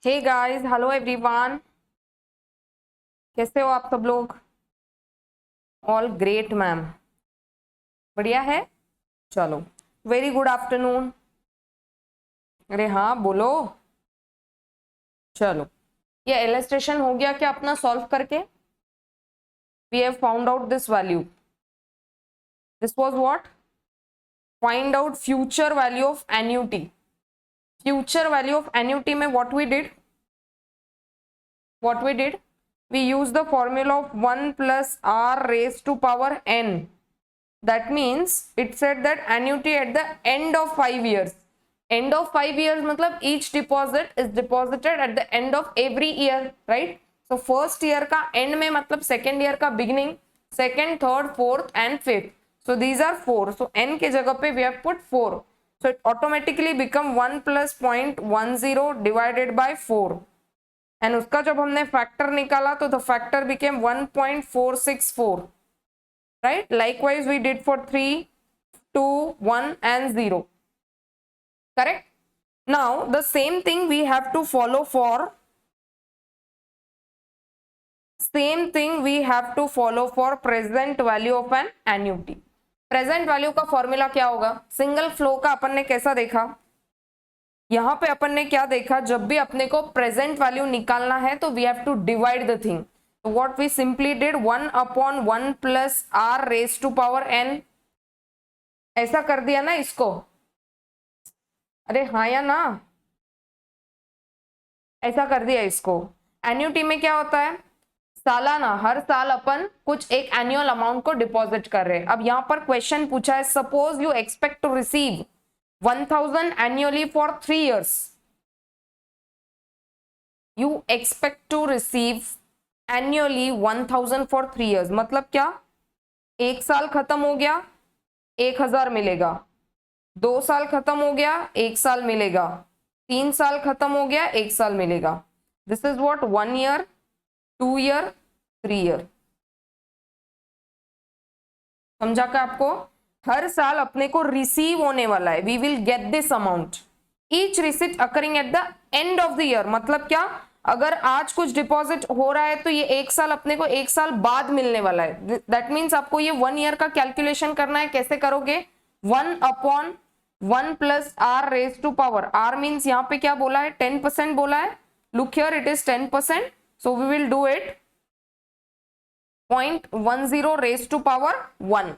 Hey guys, hello everyone. कैसे हो आप सब लोग? All great ma'am. बढ़िया है। चलो, वेरी गुड आफ्टरनून। अरे हाँ, बोलो। चलो, ये इलस्ट्रेशन हो गया क्या अपना सॉल्व करके? We have found out this value. This was what? Find out future value of annuity. Future value of annuity में what we did? What we did? We used the formula of 1 plus r raised to power n. That means it said that annuity at the end of 5 years. End of 5 years मतलब each deposit is deposited at the end of every year, right? So first year का end में मतलब second year का beginning, second, third, fourth and fifth. So these are 4. So n के जगह पे we have put 4. So it automatically become 1 plus 0.10 divided by 4. And उसका जब हमने फैक्टर निकाला तो the factor became 1.464, right? Likewise we did for 3, 2, 1 and 0. Correct? Now the same thing we have to follow for present value of an annuity. Present value का formula क्या होगा? Single flow का अपन ने कैसा देखा? यहां पे अपन ने क्या देखा? जब भी अपने को प्रेजेंट वैल्यू निकालना है तो we have to divide the thing. What we simply did, 1/1 plus r raise to power n. ऐसा कर दिया ना इसको? अरे हाँ या ना? ऐसा कर दिया इसको. एन्युटी में क्या होता है? सालाना, हर साल अपन कुछ एक एनुअल अमाउंट को डिपॉजिट कर रहे हैं. अब यहाँ पर क्वेश्चन पूछा है, suppose you expect to receive 1000 annually for 3 years. You expect to receive annually 1000 for 3 years. मतलब क्या? एक साल खत्म हो गया, 1000 मिलेगा. 2 साल खत्म हो गया, 1 साल मिलेगा. 3 साल खत्म हो गया, 1 साल मिलेगा. This is what 1 year, 2 year, 3 year. समझा क्या आपको? हर साल अपने को रिसीव होने वाला है. We will get this amount. Each receipt occurring at the end of the year. मतलब क्या? अगर आज कुछ डिपॉजिट हो रहा है तो ये एक साल अपने को 1 साल बाद मिलने वाला है. दैट मीन्स आपको ये 1 ईयर का कैलकुलेशन करना है. कैसे करोगे? 1/1 plus r raise to power. r means यहाँ पे क्या बोला है? 10% बोला है. Look here, it is 10%. So we will do it 0.10 raise to power 1.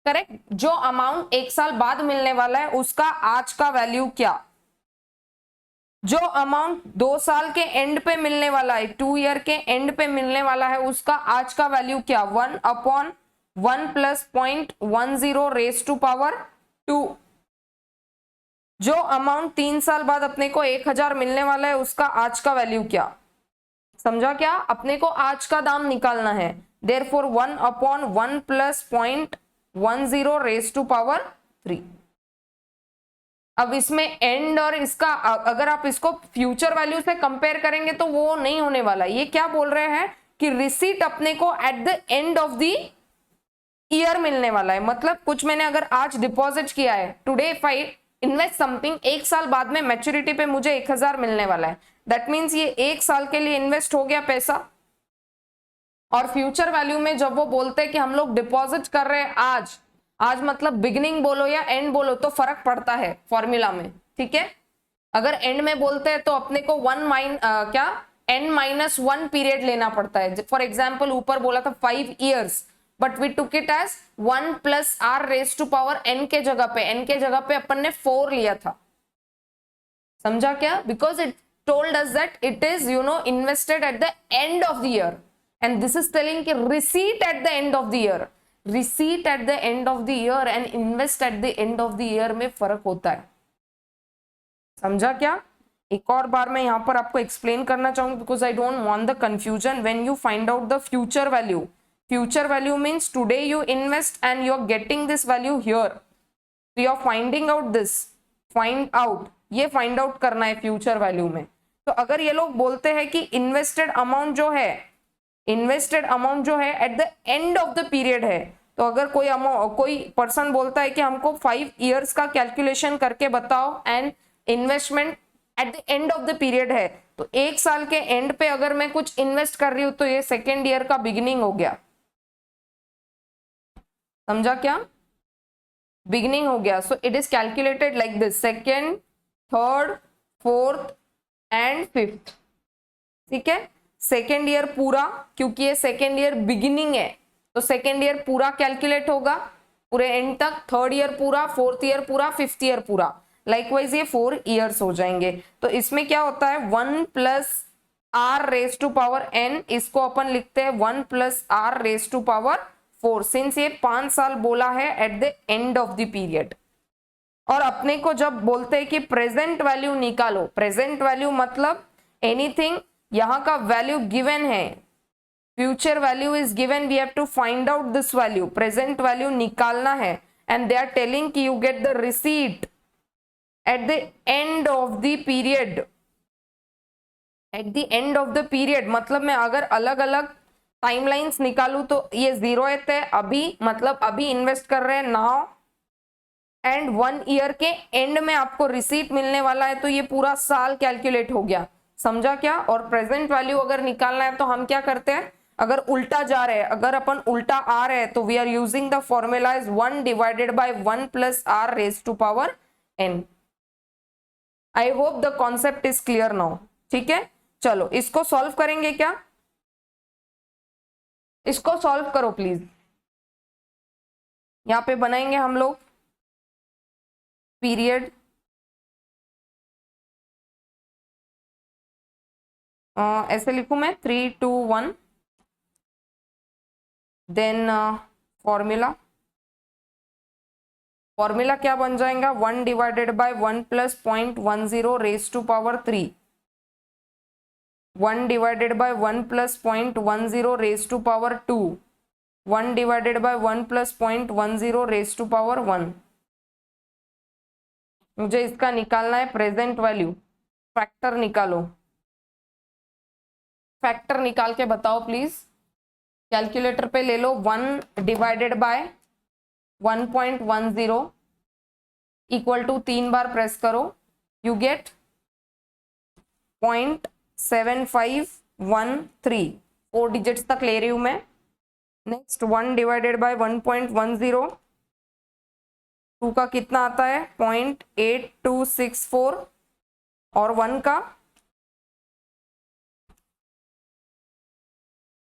Correct? जो अमाउंट 1 साल बाद मिलने वाला है उसका आज का वैल्यू क्या? जो अमाउंट 2 साल के एंड पे मिलने वाला है, 2 ईयर के एंड पे मिलने वाला है, उसका आज का वैल्यू क्या? 1/1 प्लस 0.10 रेज टू पावर 2. जो अमाउंट 3 साल बाद अपने को 1000 मिलने वाला है उसका आज का वैल्यू क्या? समझा क्या? अपने को आज का दाम निकालना है. Therefore 1/1 plus 0.10 raise to power 3. अब इसमें एंड और इसका अगर आप इसको फ्यूचर वैल्यू से कंपेयर करेंगे तो वो नहीं होने वाला. ये क्या बोल रहे हैं कि रिसीट अपने को eight the end of the year मिलने वाला है. मतलब कुछ मैंने अगर आज डिपॉजिट किया है, today if I invest something, 1 साल बाद में मैच्योरिटी पे मुझे 1000 मिलने वाला है. दैट मीन्स ये 1 साल के लिए इन्वेस्ट हो गया पैसा. और फ्यूचर वैल्यू में जब वो बोलते हैं कि हम लोग डिपॉजिट कर रहे हैं आज मतलब बिगिनिंग बोलो या एंड बोलो तो फर्क पड़ता है फॉर्मूला में. ठीक है? अगर एंड में बोलते हैं तो अपने को n-1 पीरियड लेना पड़ता है. फॉर एग्जाम्पल ऊपर बोला था 5 years, but we took it as 1 plus r raise to power n के जगह पे अपन ने 4 लिया था. समझा क्या? Because it told us that it is invested at the end of the year. And this is telling कि receipt at the end of the year. Receipt at the end of the year and invest at the end of the year में फर्क होता है. समझा क्या? एक और बार मैं यहां पर आपको एक्सप्लेन करना चाहूंगी because I don't want the confusion. When you find out the future value means today you invest and you are getting this value here. तो you are finding out this. ये फाइंड आउट करना है future value में. तो अगर ये लोग बोलते हैं कि इन्वेस्टेड अमाउंट जो है at the end of the period है, तो अगर कोई पर्सन बोलता है कि हमको 5 years का कैलकुलेशन करके बताओ and investment at the end of the period है, तो एक साल के एंड पे अगर मैं कुछ इन्वेस्ट कर रही हूं तो ये सेकेंड ईयर का बिगिनिंग हो गया, समझा क्या? बिगिनिंग हो गया. So it is calculated like this, second, third, fourth and fifth. ठीक है, सेकेंड ईयर पूरा, क्योंकि ये सेकेंड ईयर बिगिनिंग है तो सेकेंड ईयर पूरा कैलकुलेट होगा पूरे एंड तक, थर्ड ईयर पूरा, फोर्थ ईयर पूरा, फिफ्थ ईयर पूरा. लाइकवाइज ये 4 ईयर्स हो जाएंगे. तो इसमें क्या होता है, 1 plus R raise to power N, इसको अपन लिखते हैं 1 plus R raise to power 4, since ये 5 साल बोला है at the end of the period. और अपने को जब बोलते हैं कि प्रेजेंट वैल्यू निकालो, प्रेजेंट वैल्यू मतलब एनीथिंग, यहाँ का वैल्यू गिवन है, future value is given, we have to find out this value, present value निकालना है. एंड दे आर टेलिंग कि you get the receipt at the end of the period. Eight the end of the period मतलब मैं अगर अलग अलग timelines निकालू तो ये 0th है अभी, मतलब अभी इन्वेस्ट कर रहे हैं नाउ, एंड 1 ईयर के एंड में आपको रिसीट मिलने वाला है, तो ये पूरा साल कैलकुलेट हो गया. समझा क्या? और प्रेजेंट वैल्यू अगर निकालना है तो हम क्या करते हैं, अगर उल्टा जा रहे हैं, अगर अपन उल्टा आ रहे हैं तो we are using the formula is 1 divided by 1 plus R raise to power N. I hope the concept is clear now. ठीक है, चलो इसको सॉल्व करेंगे क्या? इसको सॉल्व करो प्लीज. यहां पे बनाएंगे हम लोग पीरियड, ऐसे लिखूं मैं 3 2 1, देन फॉर्मूला, फॉर्मूला क्या बन जाएगा, 1 divided by 1 plus 0.10 raise to power 3, 1 divided by 1 plus 0.10 raise to power 2, 1 divided by 1 plus 0.10 raise to power 1. मुझे इसका निकालना है प्रेजेंट वैल्यू. फैक्टर निकालो, फैक्टर निकाल के बताओ प्लीज. कैलकुलेटर पे ले लो, 1 डिवाइडेड बाय 1.10 इक्वल टू 3 बार प्रेस करो, यू गेट 0.7513, 4 डिजिट्स तक ले रही हूं मैं. नेक्स्ट 1 डिवाइडेड बाय 1.10, 2 का कितना आता है 0.8264, और 1 का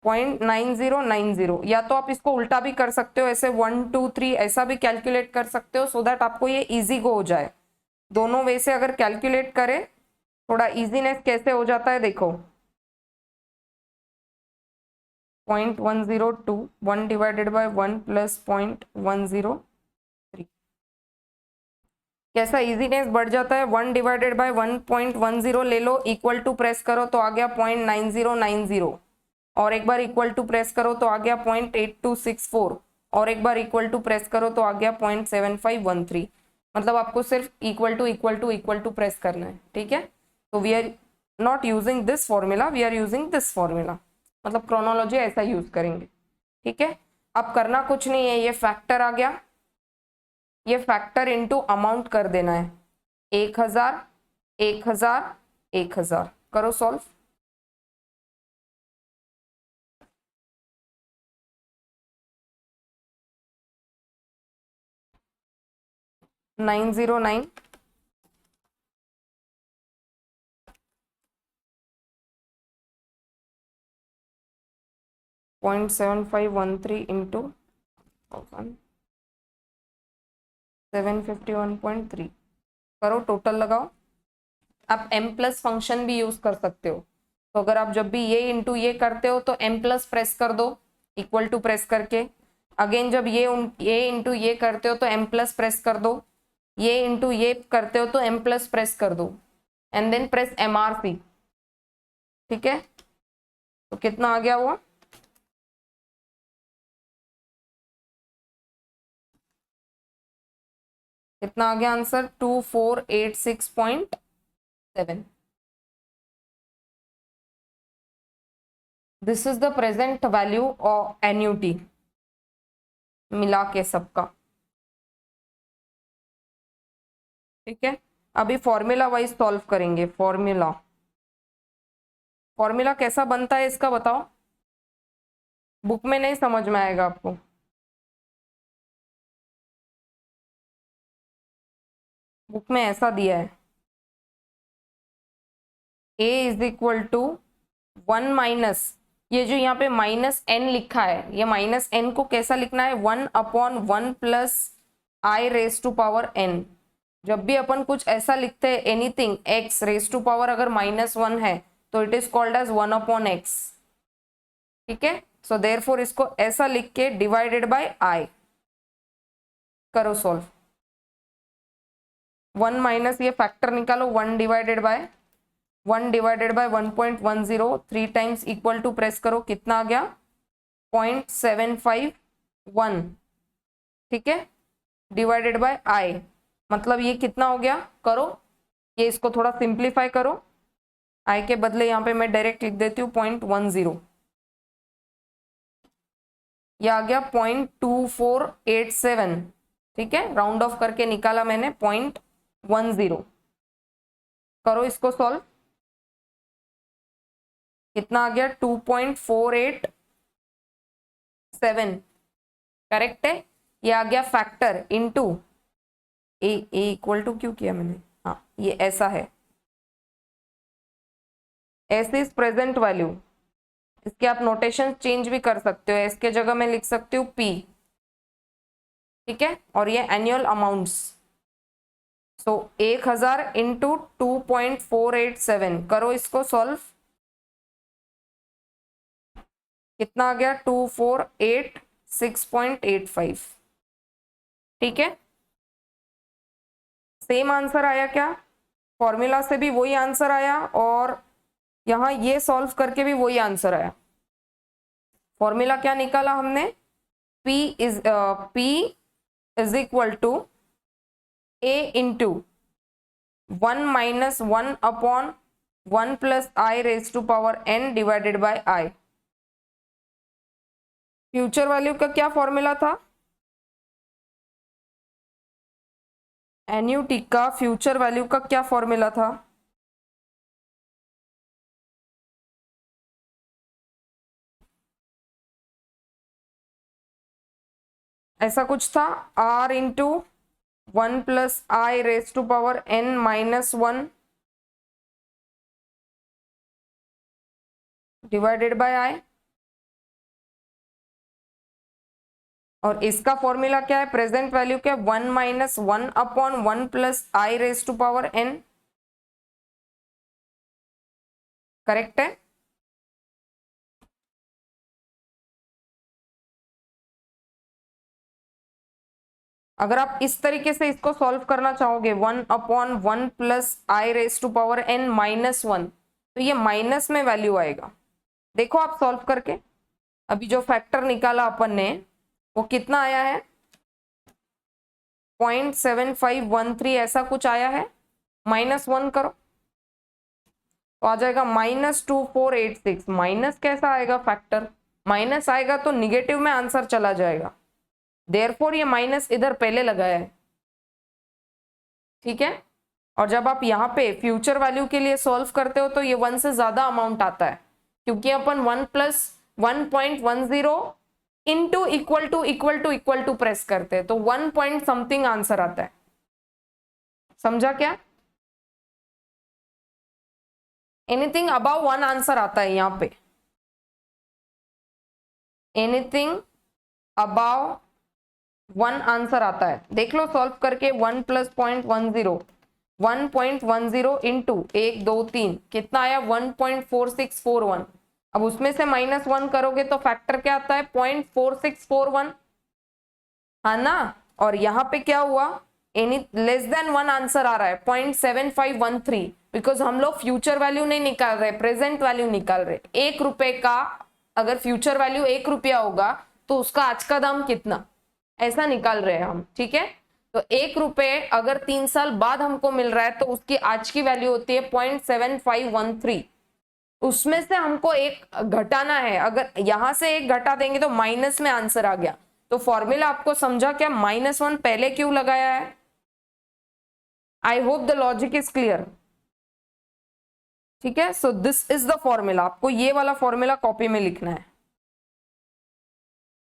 0.9090. या तो आप इसको उल्टा भी कर सकते हो, ऐसे 1 2 3 ऐसा भी कैलकुलेट कर सकते हो, सो दैट आपको ये इजी गो हो जाए. दोनों वे से अगर कैलकुलेट करें थोड़ा इजीनेस कैसे हो जाता है देखो. 0.102, 1 डिवाइडेड बाय 1 प्लस 0.103, कैसा इजीनेस बढ़ जाता है. 1 डिवाइडेड बाय 1.10 ले लो, इक्वल टू प्रेस करो तो आ गया 0.9090, और एक बार इक्वल टू प्रेस करो तो आ गया 0.8264, और एक बार इक्वल टू प्रेस करो तो आ गया 0.7513. मतलब आपको सिर्फ इक्वल टू प्रेस करना है. ठीक है, तो we are not using this formula, we are using this formula, मतलब क्रोनोलॉजी ऐसा यूज करेंगे. ठीक है, अब करना कुछ नहीं है, ये फैक्टर आ गया, ये फैक्टर इनटू अमाउंट कर देना है, 1000 1000 1000. करो सॉल्व. Nine 0.7513 into 751.3. करो, टोटल लगाओ. आप m प्लस फंक्शन भी यूज कर सकते हो, तो अगर आप जब भी ये इंटू ये करते हो तो m प्लस प्रेस कर दो इक्वल टू प्रेस करके. अगेन जब ये इंटू ये करते हो तो m प्लस प्रेस कर दो, ये इंटू ये करते हो तो m प्लस प्रेस कर दो, एंड देन प्रेस MRC. ठीक है, तो कितना आ गया वो, कितना आ गया answer, 2486.7. This is the present value of annuity मिला के सबका. ठीक है, अभी फॉर्मूला वाइज सॉल्व करेंगे। फॉर्मूला फॉर्मूला कैसा बनता है इसका बताओ, बुक में नहीं समझ में आएगा आपको। बुक में ऐसा दिया है, a is equal to 1 minus, ये जो यहाँ पे माइनस n लिखा है, ये माइनस n को कैसा लिखना है, 1/1 plus I raise to power n। जब भी अपन कुछ ऐसा लिखते हैं, anything x raise to power अगर -1 है तो it is called as 1/x। ठीक है, सो देयरफॉर इसको ऐसा लिख के डिवाइडेड बाय i करो सॉल्व। 1 माइनस ये फैक्टर निकालो, 1 divided by 1/1.10, 3 times equal to press करो, कितना आ गया 0.751। ठीक है, डिवाइडेड बाय i, मतलब ये कितना हो गया, करो ये इसको थोड़ा सिंप्लीफाई करो, i के बदले यहाँ पे मैं डायरेक्ट लिख देती हूँ 0.10, ये आ गया 0.2487। ठीक है, राउंड ऑफ करके निकाला मैंने 0.10, करो इसको सॉल्व, कितना आ गया 2.487। करेक्ट है, ये आ गया factor into A equal to क्यों किया मैंने, हाँ ये ऐसा है, एस इज प्रेजेंट वैल्यू, इसके आप नोटेशन चेंज भी कर सकते हो, एस के जगह मैं लिख सकती हूँ पी। ठीक है, और ये एनुअल अमाउंट्स, सो 1000 इंटू 2.487, करो इसको सॉल्व, कितना आ गया 2486.85। ठीक है, सेम आंसर आया क्या, फॉर्मूला से भी वही आंसर आया और यहाँ ये सॉल्व करके भी वही आंसर आया। फॉर्मूला क्या निकाला हमने, P is equal to A into 1 minus 1/1 plus I raise to power n divided by i। Future value का क्या फॉर्मूला था, एन्युटी का फ्यूचर वैल्यू का क्या फॉर्मूला था, ऐसा कुछ था, r into 1 plus I raise to power n minus 1 divided by i, और इसका फॉर्मूला क्या है, प्रेजेंट वैल्यू क्या है, 1 minus 1/1 plus I raise to power n। Correct है, अगर आप इस तरीके से इसको सॉल्व करना चाहोगे 1/1 plus I raise to power n minus 1, तो ये माइनस में वैल्यू आएगा। देखो आप सॉल्व करके, अभी जो फैक्टर निकाला अपन ने वो कितना आया है, 0.7513 ऐसा कुछ आया है, -1 करो तो आ जाएगा -2486। माइनस कैसा आएगा फैक्टर, माइनस आएगा तो निगेटिव में आंसर चला जाएगा, देयरफॉर ये माइनस इधर पहले लगाया है। ठीक है, और जब आप यहाँ पे फ्यूचर वैल्यू के लिए सॉल्व करते हो तो ये 1 से ज्यादा अमाउंट आता है, क्योंकि अपन 1 plus 1.10 into equal to press करते हैं, तो 1 पॉइंट समथिंग आंसर आता है। समझा क्या, एनीथिंग अबाउ 1 आंसर आता है यहाँ पे, एनीथिंग अबाउ 1 आंसर आता है, देख लो सॉल्व करके। 1 प्लस 1.10 इंटू 1 2 3 कितना आया 1.4641। अब उसमें से -1 करोगे तो फैक्टर क्या आता है 0.4641, हाँ ना, और यहाँ पे क्या हुआ, एनी लेस देन 1 आंसर आ रहा है 0.7513, बिकॉज हम लोग फ्यूचर वैल्यू नहीं निकाल रहे, प्रेजेंट वैल्यू निकाल रहे। 1 रुपए का अगर फ्यूचर वैल्यू 1 रुपया होगा तो उसका आज का दाम कितना, ऐसा निकाल रहे हैं हम। ठीक है, तो 1 रुपए अगर 3 साल बाद हमको मिल रहा है तो उसकी आज की वैल्यू होती है 0.7513, उसमें से हमको एक घटाना है, अगर यहां से एक घटा देंगे तो माइनस में आंसर आ गया। तो फॉर्मूला आपको समझा क्या, -1 पहले क्यों लगाया है, आई hope the logic is clear. ठीक है, so this is the formula, आपको ये वाला फॉर्मूला कॉपी में लिखना है।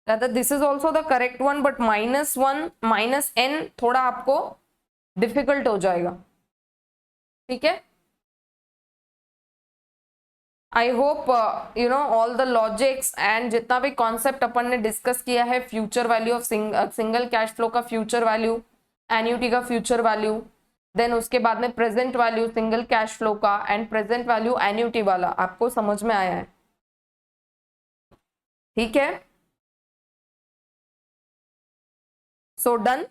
This is also the correct one, but -1 -n थोड़ा आपको डिफिकल्ट हो जाएगा। ठीक है, I hope you know all the logics and जितना भी कॉन्सेप्ट अपन ने डिस्कस किया है, future value of single cash flow का फ्यूचर वैल्यू, एन्युटी का फ्यूचर वैल्यू, देन उसके बाद में present value single cash flow का एंड प्रेजेंट वैल्यू एन्युटी वाला, आपको समझ में आया है? ठीक है, सो डन।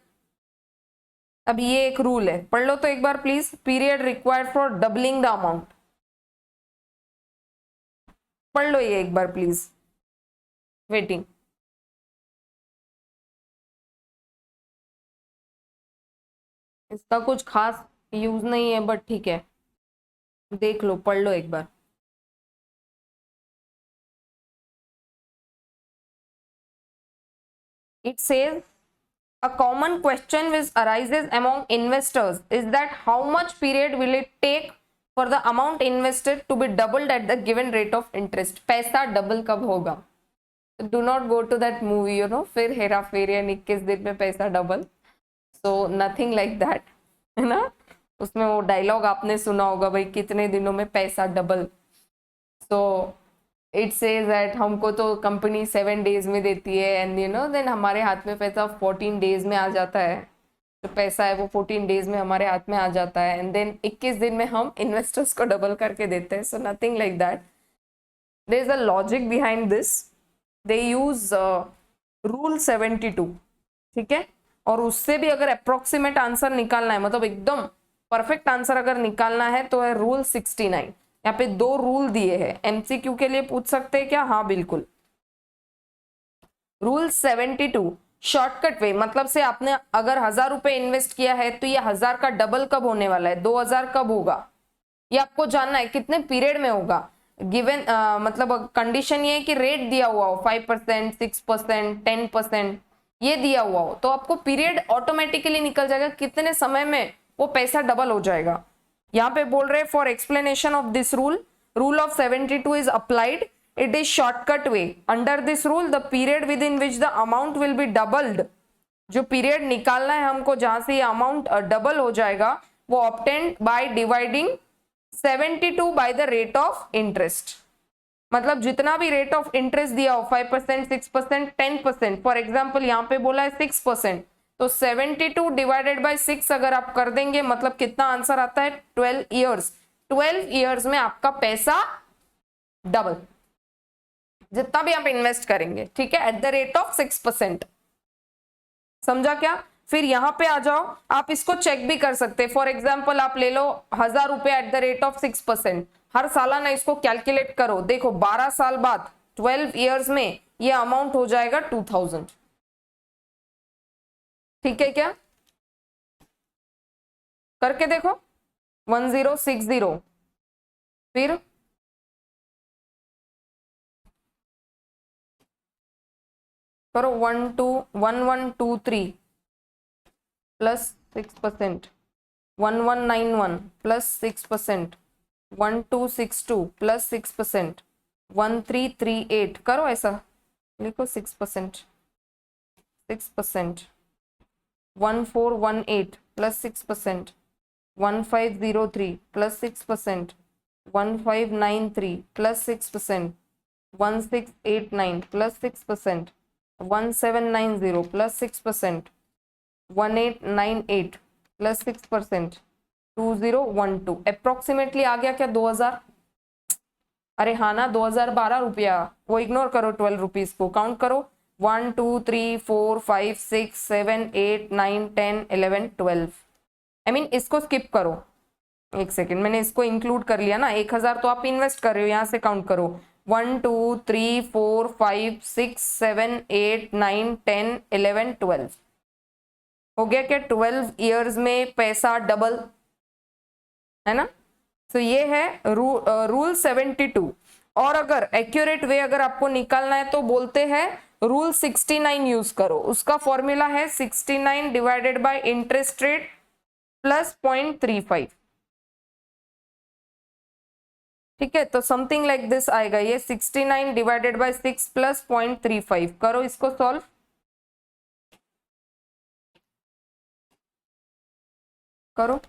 अब ये एक रूल है, पढ़ लो तो एक बार please. Period required for doubling the amount, पढ़ लो ये एक बार प्लीज। वेटिंग। इसका कुछ खास यूज नहीं है, बट ठीक है, देख लो, पढ़ लो एक बार। It says a common question which arises among investors is that how much period will it take for the amount invested to be doubled at the given rate of interest? पैसा double कब होगा? Do not go to that movie, you know, फिर हेरा फेरी 21 दिन में पैसा double. So nothing like that, है ना? उसमें वो डायलॉग आपने सुना होगा, भाई कितने दिनों में पैसा double. So it says that हमको तो कंपनी 7 डेज में देती है एंड यू नो देन हमारे हाथ में पैसा 14 डेज में आ जाता है। तो पैसा है वो 14 डेज में हमारे हाथ में आ जाता है एंड देन 21 दिन में हम इन्वेस्टर्स को डबल करके देते हैं। So nothing like that, there is a logic behind this. They use rule 72, ठीक है, और उससे भी अगर अप्रोक्सीमेट आंसर निकालना है, मतलब एकदम परफेक्ट आंसर अगर निकालना है तो है रूल 69। यहाँ पे 2 रूल दिए हैं, एमसीक्यू के लिए पूछ सकते हैं क्या? हाँ बिल्कुल। रूल 72 शॉर्टकट वे, मतलब से आपने अगर 1000 रुपए इन्वेस्ट किया है तो ये 1000 का डबल कब होने वाला है, 2000 कब होगा, ये आपको जानना है। कितने पीरियड में होगा गिवन, मतलब कंडीशन ये है कि रेट दिया हुआ हो 5%, 6%, 10%, ये दिया हुआ हो, तो आपको पीरियड ऑटोमेटिकली निकल जाएगा कितने समय में वो पैसा डबल हो जाएगा। यहाँ पे बोल रहे for explanation of this rule of 72 is applied, it is shortcut way. Under this rule the period with in which the amount will be doubled, जो पीरियड निकालना है हमको जहां से ये अमाउंट डबल हो जाएगा, वो obtained by dividing 72 by the rate of interest. मतलब जितना भी रेट ऑफ इंटरेस्ट दिया हो 5%, 6%, 10%, फॉर एग्जाम्पल यहाँ पे बोला है 6%, तो 72 डिवाइडेड बाय 6 अगर आप कर देंगे, मतलब कितना आंसर आता है? 12 ईयर्स। 12 ईयर्स में आपका पैसा डबल, जितना भी आप इन्वेस्ट करेंगे, ठीक है, एट द रेट ऑफ 6%। समझा क्या? फिर यहां पे आ जाओ, आप इसको चेक भी कर सकते हैं। फॉर एग्जाम्पल आप ले लो 1000 रुपए एट द रेट ऑफ 6%, हर सालाना इसको कैलकुलेट करो, देखो 12 साल बाद 12 ईयर्स में ये अमाउंट हो जाएगा 2000। ठीक है क्या? करके देखो 1060, फिर करो 1123 प्लस 6%, 1191 प्लस 6%, 1262 प्लस 6%, 1338, करो ऐसा, लिखो 6%, 6%, 1418 plus 6%, 1503 plus 6%, 1593 plus 6%, 1689 plus 6%, 1790 plus 6%, 1898 plus 6%, 2012। Approximately आ गया क्या 2000? अरे हाँ ना, 2012 रुपया, वो इग्नोर करो 12 रुपीज को, काउंट करो 1 2 3 4 5 6 7 8 9 10 11 12। आई मीन इसको स्किप करो, एक सेकेंड, मैंने इसको इंक्लूड कर लिया ना। 1000 तो आप इन्वेस्ट कर रहे हो, यहाँ से काउंट करो 1 2 3 4 5 6 7 8 9 10 11 12। हो गया क्या? 12 ईयर्स में पैसा डबल, है ना? तो ये है रूल 72। और अगर एक्यूरेट वे अगर आपको निकालना है तो बोलते हैं रूल 69 यूज करो। उसका फॉर्मूला है 69 divided by interest rate plus 0.35, ठीक है। तो समथिंग लाइक दिस आएगा ये 69 डिवाइडेड बाय 6 प्लस 0.35। करो इसको सॉल्व, करो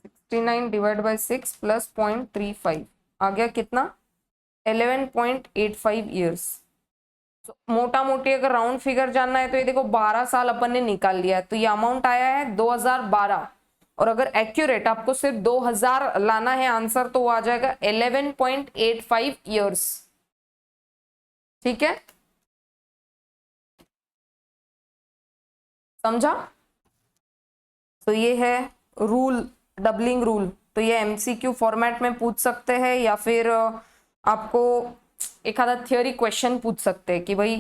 69 डिवाइड बाय 6 प्लस 0.35 आ गया कितना 11.85 ईयर्स। मोटा मोटी अगर राउंड फिगर जानना है तो ये देखो 12 साल अपन ने निकाल लिया है, तो ये अमाउंट आया है 2012। और अगर एक्यूरेट आपको सिर्फ 2000 लाना है आंसर तो वो आ जाएगा 11.85 ईयर्स, ठीक है, समझा। तो ये है रूल, डबलिंग रूल। तो ये एमसीक्यू फॉर्मेट में पूछ सकते हैं या फिर आपको एक आधा थियोरी क्वेश्चन पूछ सकते हैं कि भाई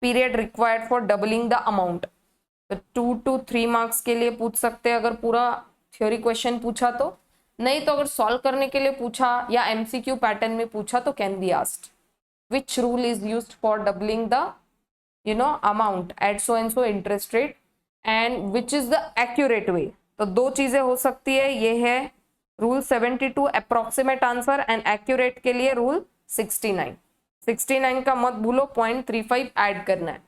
period required for doubling the amount, तो 2 to 3 मार्क्स के लिए पूछ सकते हैं अगर पूरा थ्योरी क्वेश्चन पूछा तो। नहीं तो अगर सॉल्व करने के लिए पूछा या एमसीक्यू पैटर्न में पूछा तो can be asked which rule is used for doubling the amount at so and so interest rate and which is the accurate way. तो दो चीजें हो सकती है, ये है rule 72 approximate answer and accurate के लिए रूल 69। 69 का मत भूलो, 0.35 ऐड करना है,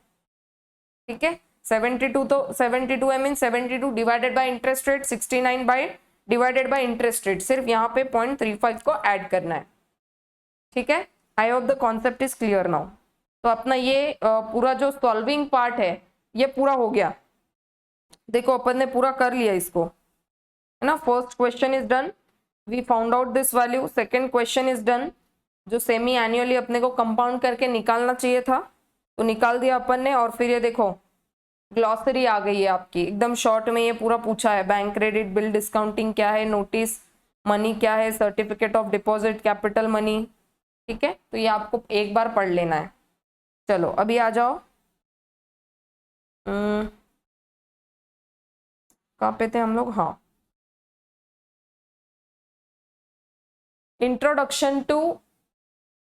ठीक है। 72 तो 72 I mean 72 divided by interest rate, 69 by divided by interest rate, सिर्फ यहाँ पे 0.35 को ऐड करना है, ठीक है। आई hope the concept is clear now. तो अपना ये पूरा जो सॉल्विंग पार्ट है ये पूरा हो गया। देखो अपन ने पूरा कर लिया इसको, है ना। First question is done, we found out this value. Second question is done, जो सेमी एनुअली अपने को कंपाउंड करके निकालना चाहिए था तो निकाल दिया अपन ने। और फिर ये देखो ग्लॉसरी आ गई है आपकी, एकदम शॉर्ट में ये पूरा पूछा है। बैंक क्रेडिट बिल डिस्काउंटिंग क्या है, नोटिस मनी क्या है, certificate of deposit, capital money, ठीक है। तो ये आपको एक बार पढ़ लेना है। चलो अभी आ जाओ, कहाँ पे थे हम लोग, हाँ, इंट्रोडक्शन टू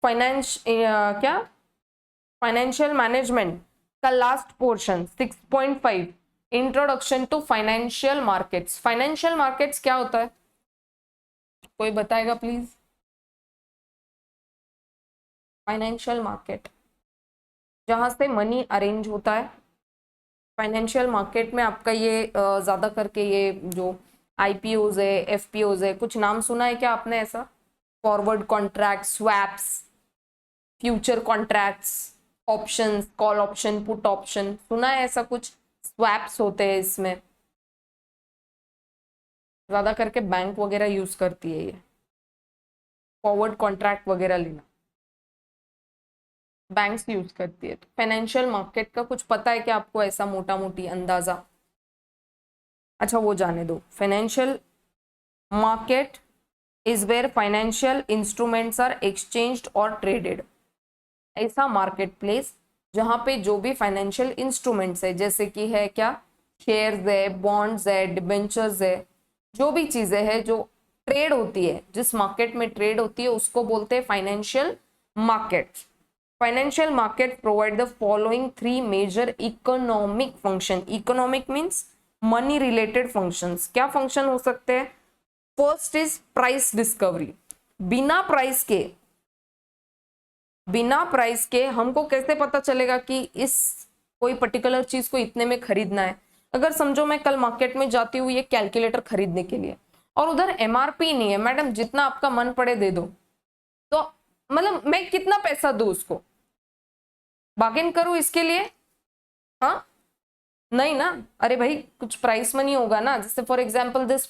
फाइनेंस क्या फाइनेंशियल मैनेजमेंट का last portion 6.5 introduction to financial markets. Financial markets क्या होता है, कोई बताएगा प्लीज। फाइनेंशियल मार्केट जहां से मनी अरेंज होता है। फाइनेंशियल मार्केट में आपका ये ज्यादा करके ये जो आईपीओज है, एफपीओज है, कुछ नाम सुना है क्या आपने ऐसा, forward contract, swaps, future contracts, options, call option, put option, सुना है ऐसा कुछ। स्वैप्स होते हैं इसमें, ज्यादा करके बैंक वगैरह यूज करती है ये फॉरवर्ड कॉन्ट्रैक्ट वगैरह लेना, बैंक्स यूज करती है। तो फाइनेंशियल मार्केट का कुछ पता है क्या आपको, ऐसा मोटा मोटी अंदाजा। अच्छा वो जाने दो। Financial market is where financial instruments are exchanged और ट्रेडेड। ऐसा मार्केट प्लेस जहां पे जो भी फाइनेंशियल इंस्ट्रूमेंट्स है, जैसे कि है क्या, शेयर्स है, बॉन्ड्स है, डिबेंचर्स है, जो भी चीजें हैं जो ट्रेड होती है, जिस मार्केट में ट्रेड होती है उसको बोलते हैं financial market. Financial market provide the following 3 major economic function. Economic means money related functions. क्या फंक्शन हो सकते हैं, फर्स्ट इज प्राइस डिस्कवरी। बिना प्राइस के हमको कैसे पता चलेगा कि इस कोई पर्टिकुलर चीज को इतने में खरीदना है। अगर समझो मैं कल मार्केट में जाती हूँ ये कैलकुलेटर खरीदने के लिए और उधर एमआरपी नहीं है, मैडम जितना आपका मन पड़े दे दो, तो मतलब मैं कितना पैसा दूं उसको, बार्गेन करूं इसके लिए, हाँ नहीं ना। अरे भाई कुछ प्राइस मनी होगा ना। जैसे फॉर एग्जांपल दिस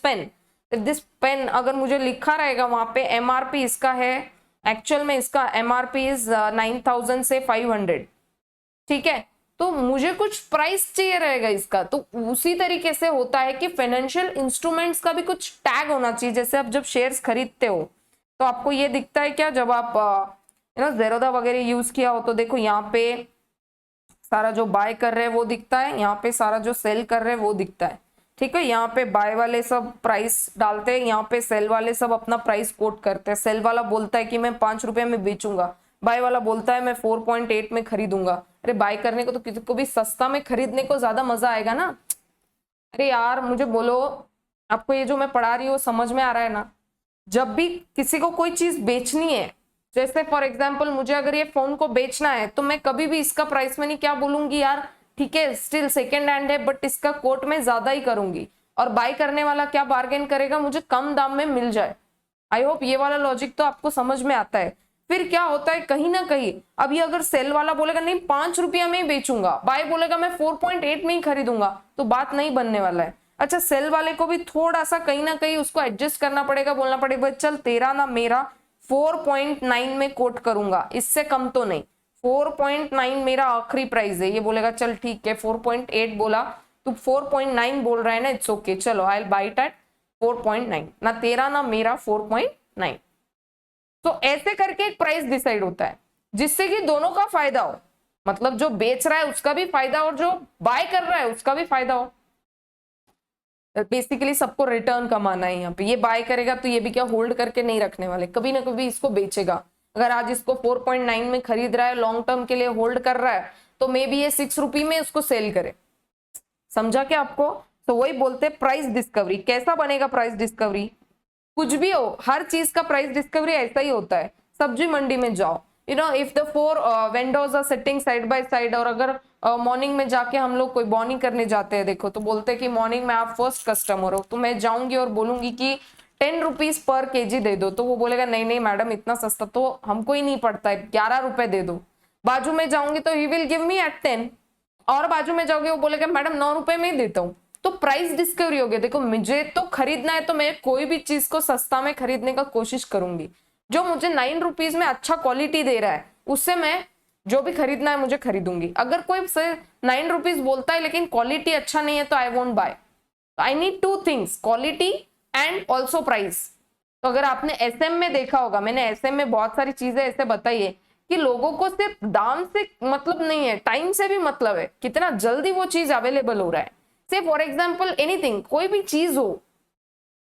पेन अगर मुझे लिखा रहेगा वहां पे एमआरपी इसका है, एक्चुअल में इसका एमआरपी इज 9,000 से 500, ठीक है, तो मुझे कुछ प्राइस चाहिए रहेगा इसका। तो उसी तरीके से होता है कि फाइनेंशियल इंस्ट्रूमेंट्स का भी कुछ टैग होना चाहिए। जैसे आप जब शेयर्स खरीदते हो तो आपको ये दिखता है क्या, जब आप ज़ेरोधा वगैरह यूज किया हो तो देखो यहाँ पे सारा जो बाय कर रहे हैं वो दिखता है, यहाँ पे सारा जो सेल कर रहे हैं वो दिखता है, ठीक है। यहाँ पे बाय वाले सब प्राइस डालते हैं, यहाँ पे सेल वाले सब अपना प्राइस कोट करते हैं। सेल वाला बोलता है कि मैं 5 रुपए में बेचूंगा, बाय वाला बोलता है मैं 4.8 में खरीदूंगा। अरे बाय करने को तो किसी को भी सस्ता में खरीदने को ज्यादा मजा आएगा ना, अरे यार मुझे बोलो, आपको ये जो मैं पढ़ा रही हूँ समझ में आ रहा है ना? जब भी किसी को कोई चीज बेचनी है, जैसे फॉर एग्जाम्पल मुझे अगर ये फोन को बेचना है, तो मैं कभी भी इसका प्राइस में नहीं क्या बोलूंगी यार ठीक है स्टिल सेकेंड हैंड है बट इसका कोट में ज्यादा ही करूंगी, और बाय करने वाला क्या बार्गेन करेगा, मुझे कम दाम में मिल जाए। आई होप ये वाला लॉजिक तो आपको समझ में आता है। फिर क्या होता है कहीं ना कहीं, अभी अगर सेल वाला बोलेगा नहीं 5 रुपया में ही बेचूंगा, बाय बोलेगा मैं 4.8 में ही खरीदूंगा, तो बात नहीं बनने वाला है। अच्छा सेल वाले को भी थोड़ा सा कहीं ना कहीं उसको एडजस्ट करना पड़ेगा, बोलना पड़ेगा चल तेरा ना मेरा 4.9 में कोट करूंगा, इससे कम तो नहीं, 4.9 मेरा आखिरी प्राइस है। ये बोलेगा चल ठीक है 4.8 बोला, तू 4.9 बोल रहा है ना, इट्स ओके चलो I will buy it at 4.9, ना तेरा ना मेरा 4.9। तो ऐसे करके एक प्राइस डिसाइड होता है जिससे कि दोनों का फायदा हो, मतलब जो बेच रहा है उसका भी फायदा और जो बाय कर रहा है उसका भी फायदा हो। बेसिकली सबको रिटर्न कमाना है यहाँ पे। ये बाय करेगा तो ये भी क्या होल्ड करके नहीं रखने वाले, कभी ना कभी इसको बेचेगा। अगर आज इसको 4.9 में खरीद रहा है, लॉन्ग टर्म के लिए होल्ड कर रहा है, तो मे बी ये 6 रुपये में उसको सेल करे। समझा क्या आपको? तो वही बोलते हैं प्राइस डिस्कवरी। कैसा बनेगा प्राइस डिस्कवरी? कुछ भी हो, हर चीज का प्राइस डिस्कवरी ऐसा ही होता है। सब्जी मंडी में जाओ, you know if the 4 vendors are sitting side by side, और अगर मॉर्निंग में जाके हम लोग कोई बॉर्निंग करने जाते हैं, देखो तो बोलते हैं कि मॉर्निंग में आप फर्स्ट कस्टमर हो, तो मैं जाऊंगी और बोलूंगी कि 10 रुपीज पर केजी दे दो, तो वो बोलेगा नहीं नहीं मैडम इतना सस्ता तो हमको ही नहीं पड़ता है, 11 रुपए दे दो। बाजू में जाऊंगी तो he will give me at 10, और बाजू में जाओगे वो बोलेगा मैडम 9 रुपए में ही देता हूँ। तो प्राइस डिस्कवरी हो गया। देखो मुझे तो खरीदना है तो मैं कोई भी चीज को सस्ता में खरीदने का कोशिश करूंगी। जो मुझे 9 रुपीज में अच्छा क्वालिटी दे रहा है उससे मैं जो भी खरीदना है मुझे खरीदूंगी। अगर कोई 9 रुपीज बोलता है लेकिन क्वालिटी अच्छा नहीं है तो I won't buy. I need 2 things, quality and also price. तो अगर आपने एसएम में देखा होगा, मैंने एसएम में बहुत सारी चीजें ऐसे बताई है कि लोगों को सिर्फ दाम से मतलब नहीं है, टाइम से भी मतलब है, कितना जल्दी वो चीज अवेलेबल हो रहा है। से फॉर एग्जाम्पल एनीथिंग, कोई भी चीज हो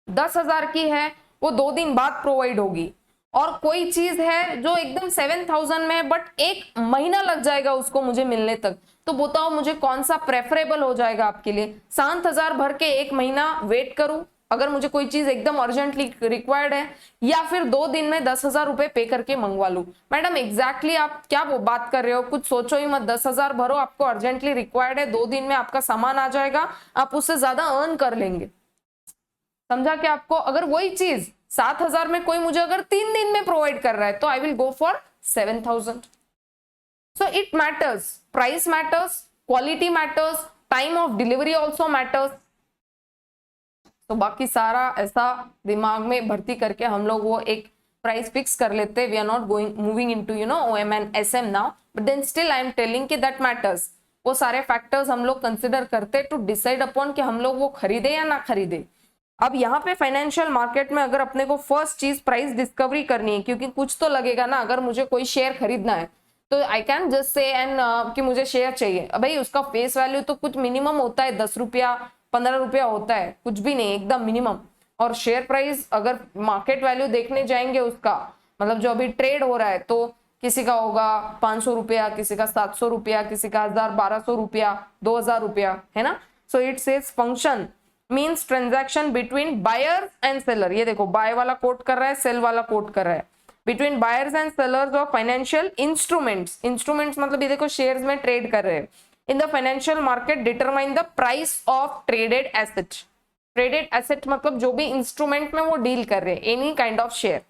10,000 की है वो 2 दिन बाद प्रोवाइड होगी, और कोई चीज है जो एकदम 7,000 में है बट 1 महीना लग जाएगा उसको मुझे मिलने तक, तो बताओ मुझे कौन सा प्रेफरेबल हो जाएगा आपके लिए? 7,000 भर के 1 महीना वेट करूं अगर मुझे कोई चीज एकदम अर्जेंटली रिक्वायर्ड है, या फिर 2 दिन में 10,000 रुपए पे करके मंगवा लूं? मैडम एग्जैक्टली आप क्या वो बात कर रहे हो, कुछ सोचो ही मत। 10,000 भरो, आपको अर्जेंटली रिक्वायर्ड है, 2 दिन में आपका सामान आ जाएगा, आप उससे ज्यादा अर्न कर लेंगे। समझा क्या आपको? अगर वही चीज 7,000 में कोई मुझे अगर 3 दिन में प्रोवाइड कर रहा है तो I will go for 7,000। So it matters, price matters, quality matters, time of delivery also matters. तो बाकी सारा ऐसा दिमाग में भर्ती करके हम लोग वो एक प्राइस फिक्स कर लेते हैं। We are not going moving into you know OM and SM now, but then still I am telling कि दैट मैटर्स। वो सारे फैक्टर्स हम लोग कंसिडर करते टू डिसाइड अपॉन कि हम लोग वो खरीदे या ना खरीदे। अब यहाँ पे फाइनेंशियल मार्केट में अगर अपने को फर्स्ट चीज प्राइस डिस्कवरी करनी है, क्योंकि कुछ तो लगेगा ना। अगर मुझे कोई शेयर खरीदना है तो I can just say and कि मुझे शेयर चाहिए, भाई उसका फेस वैल्यू तो कुछ मिनिमम होता है, 10 रुपया 15 रुपया होता है, कुछ भी नहीं, एकदम मिनिमम। और शेयर प्राइस अगर मार्केट वैल्यू देखने जाएंगे उसका, मतलब जो अभी ट्रेड हो रहा है, तो किसी का होगा 500 रुपया, किसी का 700 रुपया, किसी का 1,000-1,200 रुपया, 2,000 रुपया, है ना। So it says function means transaction between buyer and seller. ये देखो बाय वाला कोट कर रहा है, सेल वाला कोट कर रहा है। Between buyers and sellers of financial instruments, instruments मतलब ये देखो शेयर्स में ट्रेड कर रहे हैं। In the financial market determine the price of traded asset. Traded asset मतलब जो भी इंस्ट्रूमेंट में वो डील कर रहे हैं, any kind of share.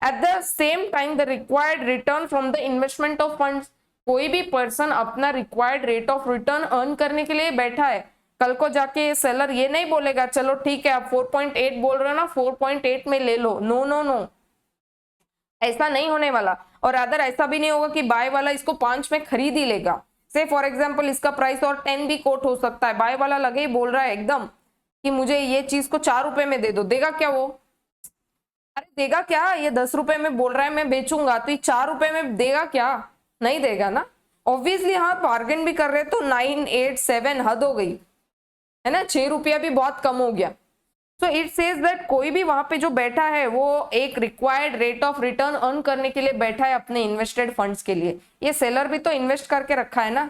At the same time the required return from the investment of funds. कोई भी पर्सन अपना required rate of return earn करने के लिए बैठा है। कल को जाके सेलर ये नहीं बोलेगा चलो ठीक है आप 4.8 बोल रहे हो ना, 4.8 में ले लो। नो नो नो, ऐसा नहीं होने वाला। और अदर ऐसा भी नहीं होगा कि बाय वाला इसको 5 में खरीद ही लेगा। से फॉर एग्जाम्पल इसका प्राइस और 10 भी कोट हो सकता है, बाय वाला लगे ही बोल रहा है एकदम कि मुझे ये चीज को 4 रुपए में दे दो, देगा क्या वो? अरे देगा क्या? ये 10 रुपए में बोल रहा है मैं बेचूंगा, तो ये 4 रुपए में देगा क्या? नहीं देगा ना, ऑब्वियसली। हाँ बार्गेन भी कर रहे तो 9, 8, 7 हद हो गई है ना, 6 रुपया भी बहुत कम हो गया। सो इट सेज दैट कोई भी वहां पे जो बैठा है वो एक required rate of return earn करने के लिए बैठा है अपने इन्वेस्टेड फंड्स के लिए। ये सेलर भी तो इन्वेस्ट करके रखा है ना,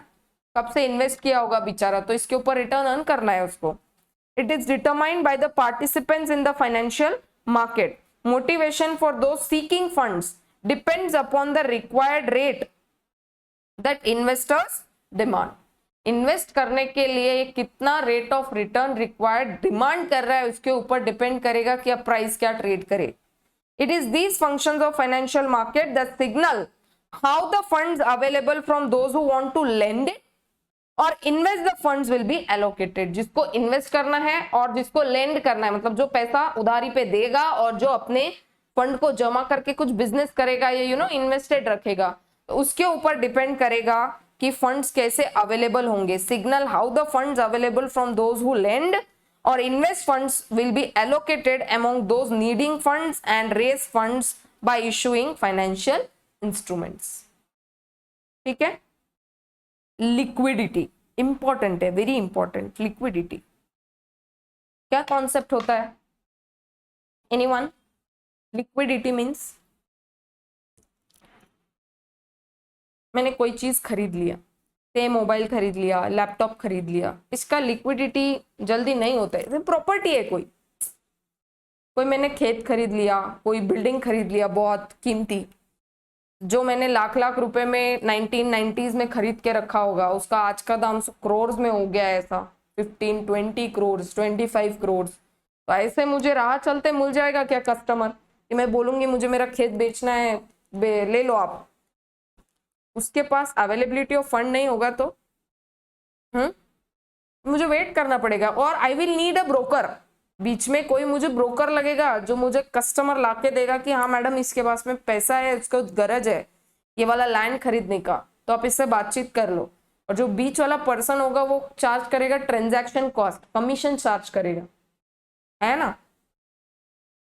कब से इन्वेस्ट किया होगा बेचारा, तो इसके ऊपर रिटर्न अर्न करना है उसको। It is determined by the participants in the financial market. Motivation for those seeking funds depends upon the required rate that investors demand. Invest करने के लिए कितना rate of return required demand कर रहा है उसके ऊपर डिपेंड करेगा कि अब प्राइस क्या ट्रेड करे. It is these functions of financial market that signal how the funds available from those who want to lend it or invest the funds will be allocated. जिसको इन्वेस्ट करना है और जिसको लेंड करना है, मतलब जो पैसा उधारी पे देगा और जो अपने फंड को जमा करके कुछ बिजनेस करेगा या इन्वेस्टेड रखेगा, तो उसके ऊपर डिपेंड करेगा कि फंड्स कैसे अवेलेबल होंगे. Signal how the funds available from those who lend or invest funds will be allocated among those needing funds and raise funds by issuing financial instruments. ठीक है. लिक्विडिटी इंपॉर्टेंट है, very important. Liquidity क्या concept होता है? Anyone? Liquidity means मैंने कोई चीज खरीद लिया, से मोबाइल खरीद लिया, लैपटॉप खरीद लिया, इसका लिक्विडिटी जल्दी नहीं होता है. प्रॉपर्टी है कोई मैंने खेत खरीद लिया, कोई बिल्डिंग खरीद लिया बहुत कीमती, जो मैंने लाख रुपए में 1990s में खरीद के रखा होगा, उसका आज का दाम करोड़ में हो गया है. ऐसा 15-20 करोड़ 25 करोड़. तो ऐसे मुझे राह चलते मिल जाएगा क्या कस्टमर कि मैं बोलूंगी मुझे मेरा खेत बेचना है, ले लो आप. उसके पास अवेलेबिलिटी ऑफ फंड नहीं होगा तो मुझे वेट करना पड़ेगा. और I will need a broker. बीच में कोई मुझे ब्रोकर लगेगा जो मुझे कस्टमर लाके देगा कि हाँ मैडम इसके पास में पैसा है, इसको गरज है ये वाला लैंड खरीदने का, तो आप इससे बातचीत कर लो. और जो बीच वाला पर्सन होगा वो चार्ज करेगा ट्रांजैक्शन कॉस्ट, कमीशन चार्ज करेगा, है ना.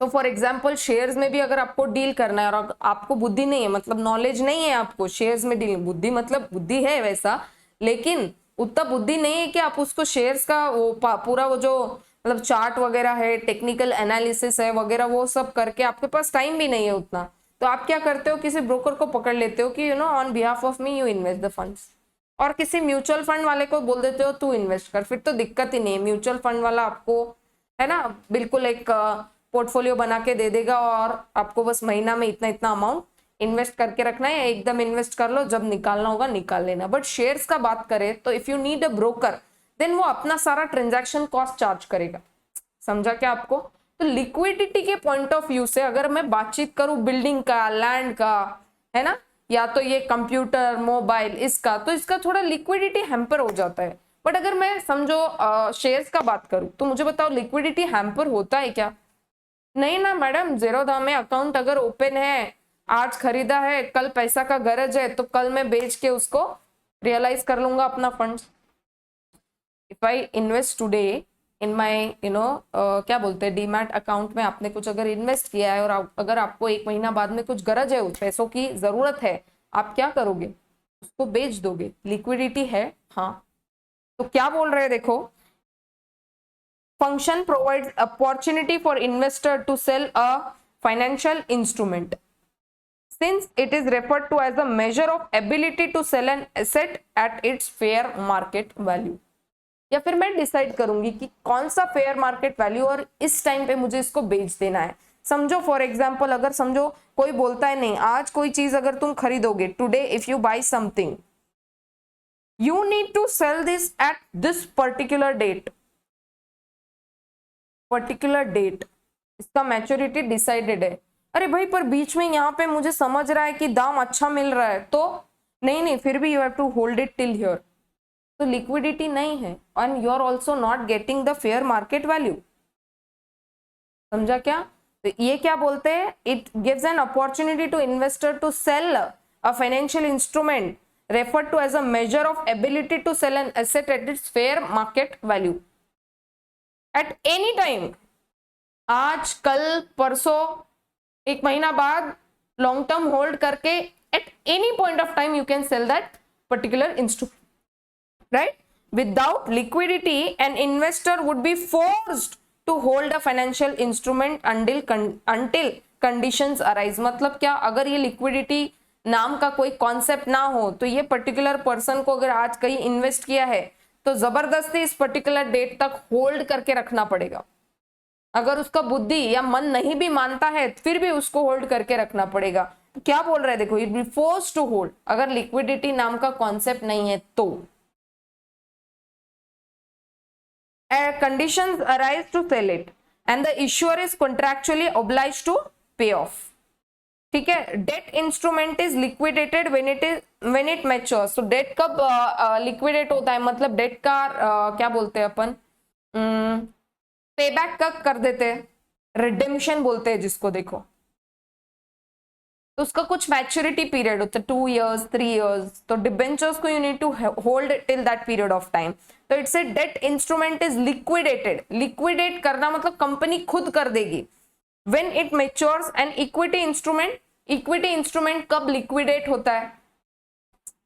तो फॉर एग्जाम्पल शेयर्स में भी अगर आपको डील करना है और आपको बुद्धि नहीं है, मतलब नॉलेज नहीं है आपको शेयर्स में डील, बुद्धि मतलब बुद्धि है वैसा, लेकिन उतना बुद्धि नहीं है कि आप उसको शेयर्स का वो पूरा वो जो मतलब चार्ट वगैरह है, टेक्निकल एनालिसिस है वगैरह, वो सब करके आपके पास टाइम भी नहीं है उतना. तो आप क्या करते हो, किसी ब्रोकर को पकड़ लेते हो कि on behalf of me you invest the funds, और किसी म्यूचुअल फंड वाले को बोल देते हो तू इन्वेस्ट कर. फिर तो दिक्कत ही नहीं है. म्यूचुअल फंड वाला आपको है ना बिल्कुल एक पोर्टफोलियो बना के दे देगा और आपको बस महीना में इतना इतना अमाउंट इन्वेस्ट करके रखना है, एकदम इन्वेस्ट कर लो, जब निकालना होगा निकाल लेना. बट शेयर्स का बात करें तो if you need a broker then वो अपना सारा ट्रांजैक्शन कॉस्ट चार्ज करेगा. समझा क्या आपको? तो लिक्विडिटी के पॉइंट ऑफ व्यू से अगर मैं बातचीत करूं बिल्डिंग का, लैंड का, है ना, या तो ये कंप्यूटर, मोबाइल, इसका, तो इसका थोड़ा लिक्विडिटी हैम्पर हो जाता है. बट अगर मैं समझो शेयर्स का बात करूं तो मुझे बताओ लिक्विडिटी हैम्पर होता है क्या? नहीं ना मैडम. ज़ीरोधा में अकाउंट अगर ओपन है, आज खरीदा है, कल पैसा का गरज है, तो कल मैं बेच के उसको रियलाइज कर लूंगा अपना funds. If I invest today in my क्या बोलते हैं डीमैट अकाउंट में, आपने कुछ अगर इन्वेस्ट किया है और अगर आपको एक महीना बाद में कुछ गरज है, उस पैसों की जरूरत है, आप क्या करोगे? उसको बेच दोगे. लिक्विडिटी है. हाँ, तो क्या बोल रहे हैं देखो, function provides opportunity for investor to sell a financial instrument since it is referred to as a measure of ability to sell an asset at its fair market value. या फिर मैं डिसाइड करूंगी कि कौन सा फेयर मार्केट वैल्यू और इस time पे मुझे इसको बेच देना है. समझो फॉर एग्जांपल अगर समझो कोई बोलता है नहीं आज कोई चीज अगर तुम खरीदोगे, today if you buy something you need to sell this at this particular date, particular date, इसका मैच्योरिटी डिसाइडेड है. अरे भाई पर बीच में यहाँ पे मुझे समझ रहा है कि दाम अच्छा मिल रहा है, तो नहीं फिर भी you have to hold it till here. तो लिक्विडिटी नहीं है and you are also not getting the fair market value. समझा क्या? तो ये क्या बोलते हैं, it gives an opportunity to investor to sell a financial instrument referred to as a measure of ability to sell an asset at its fair market value at any time. आज, कल, परसों, एक महीना बाद, लॉन्ग टर्म होल्ड करके at any point of time you can sell that particular instrument, right? Without liquidity an investor would be forced to hold a financial instrument until conditions arise. मतलब क्या, अगर ये लिक्विडिटी नाम का कोई concept ना हो तो ये पर्टिकुलर पर्सन को अगर आज कहीं इन्वेस्ट किया है तो जबरदस्ती इस पर्टिकुलर डेट तक होल्ड करके रखना पड़ेगा। अगर उसका बुद्धि या मन नहीं भी मानता है फिर भी उसको होल्ड करके रखना पड़ेगा। तो क्या बोल रहे हैं देखो, it be force to hold, अगर लिक्विडिटी नाम का कॉन्सेप्ट नहीं है तो। Conditions arise to sell it and the issuer is contractually obliged to pay off. ठीक है, debt instrument is liquidated when it matures. तो डेट कब लिक्विडेट होता है, मतलब डेट का क्या बोलते हैं अपन, पेबैक कब कर देते हैं, रिडेम्पशन बोलते हैं जिसको। देखो तो उसका कुछ मैच्योरिटी पीरियड होता है, 2 years 3 years। तो डिबेंचर्स को you need to hold till that period of time. तो it's a debt instrument is liquidated, liquidate करना मतलब कंपनी खुद कर देगी। When it matures and equity instrument, equity instrument कब लिक्विडेट होता है,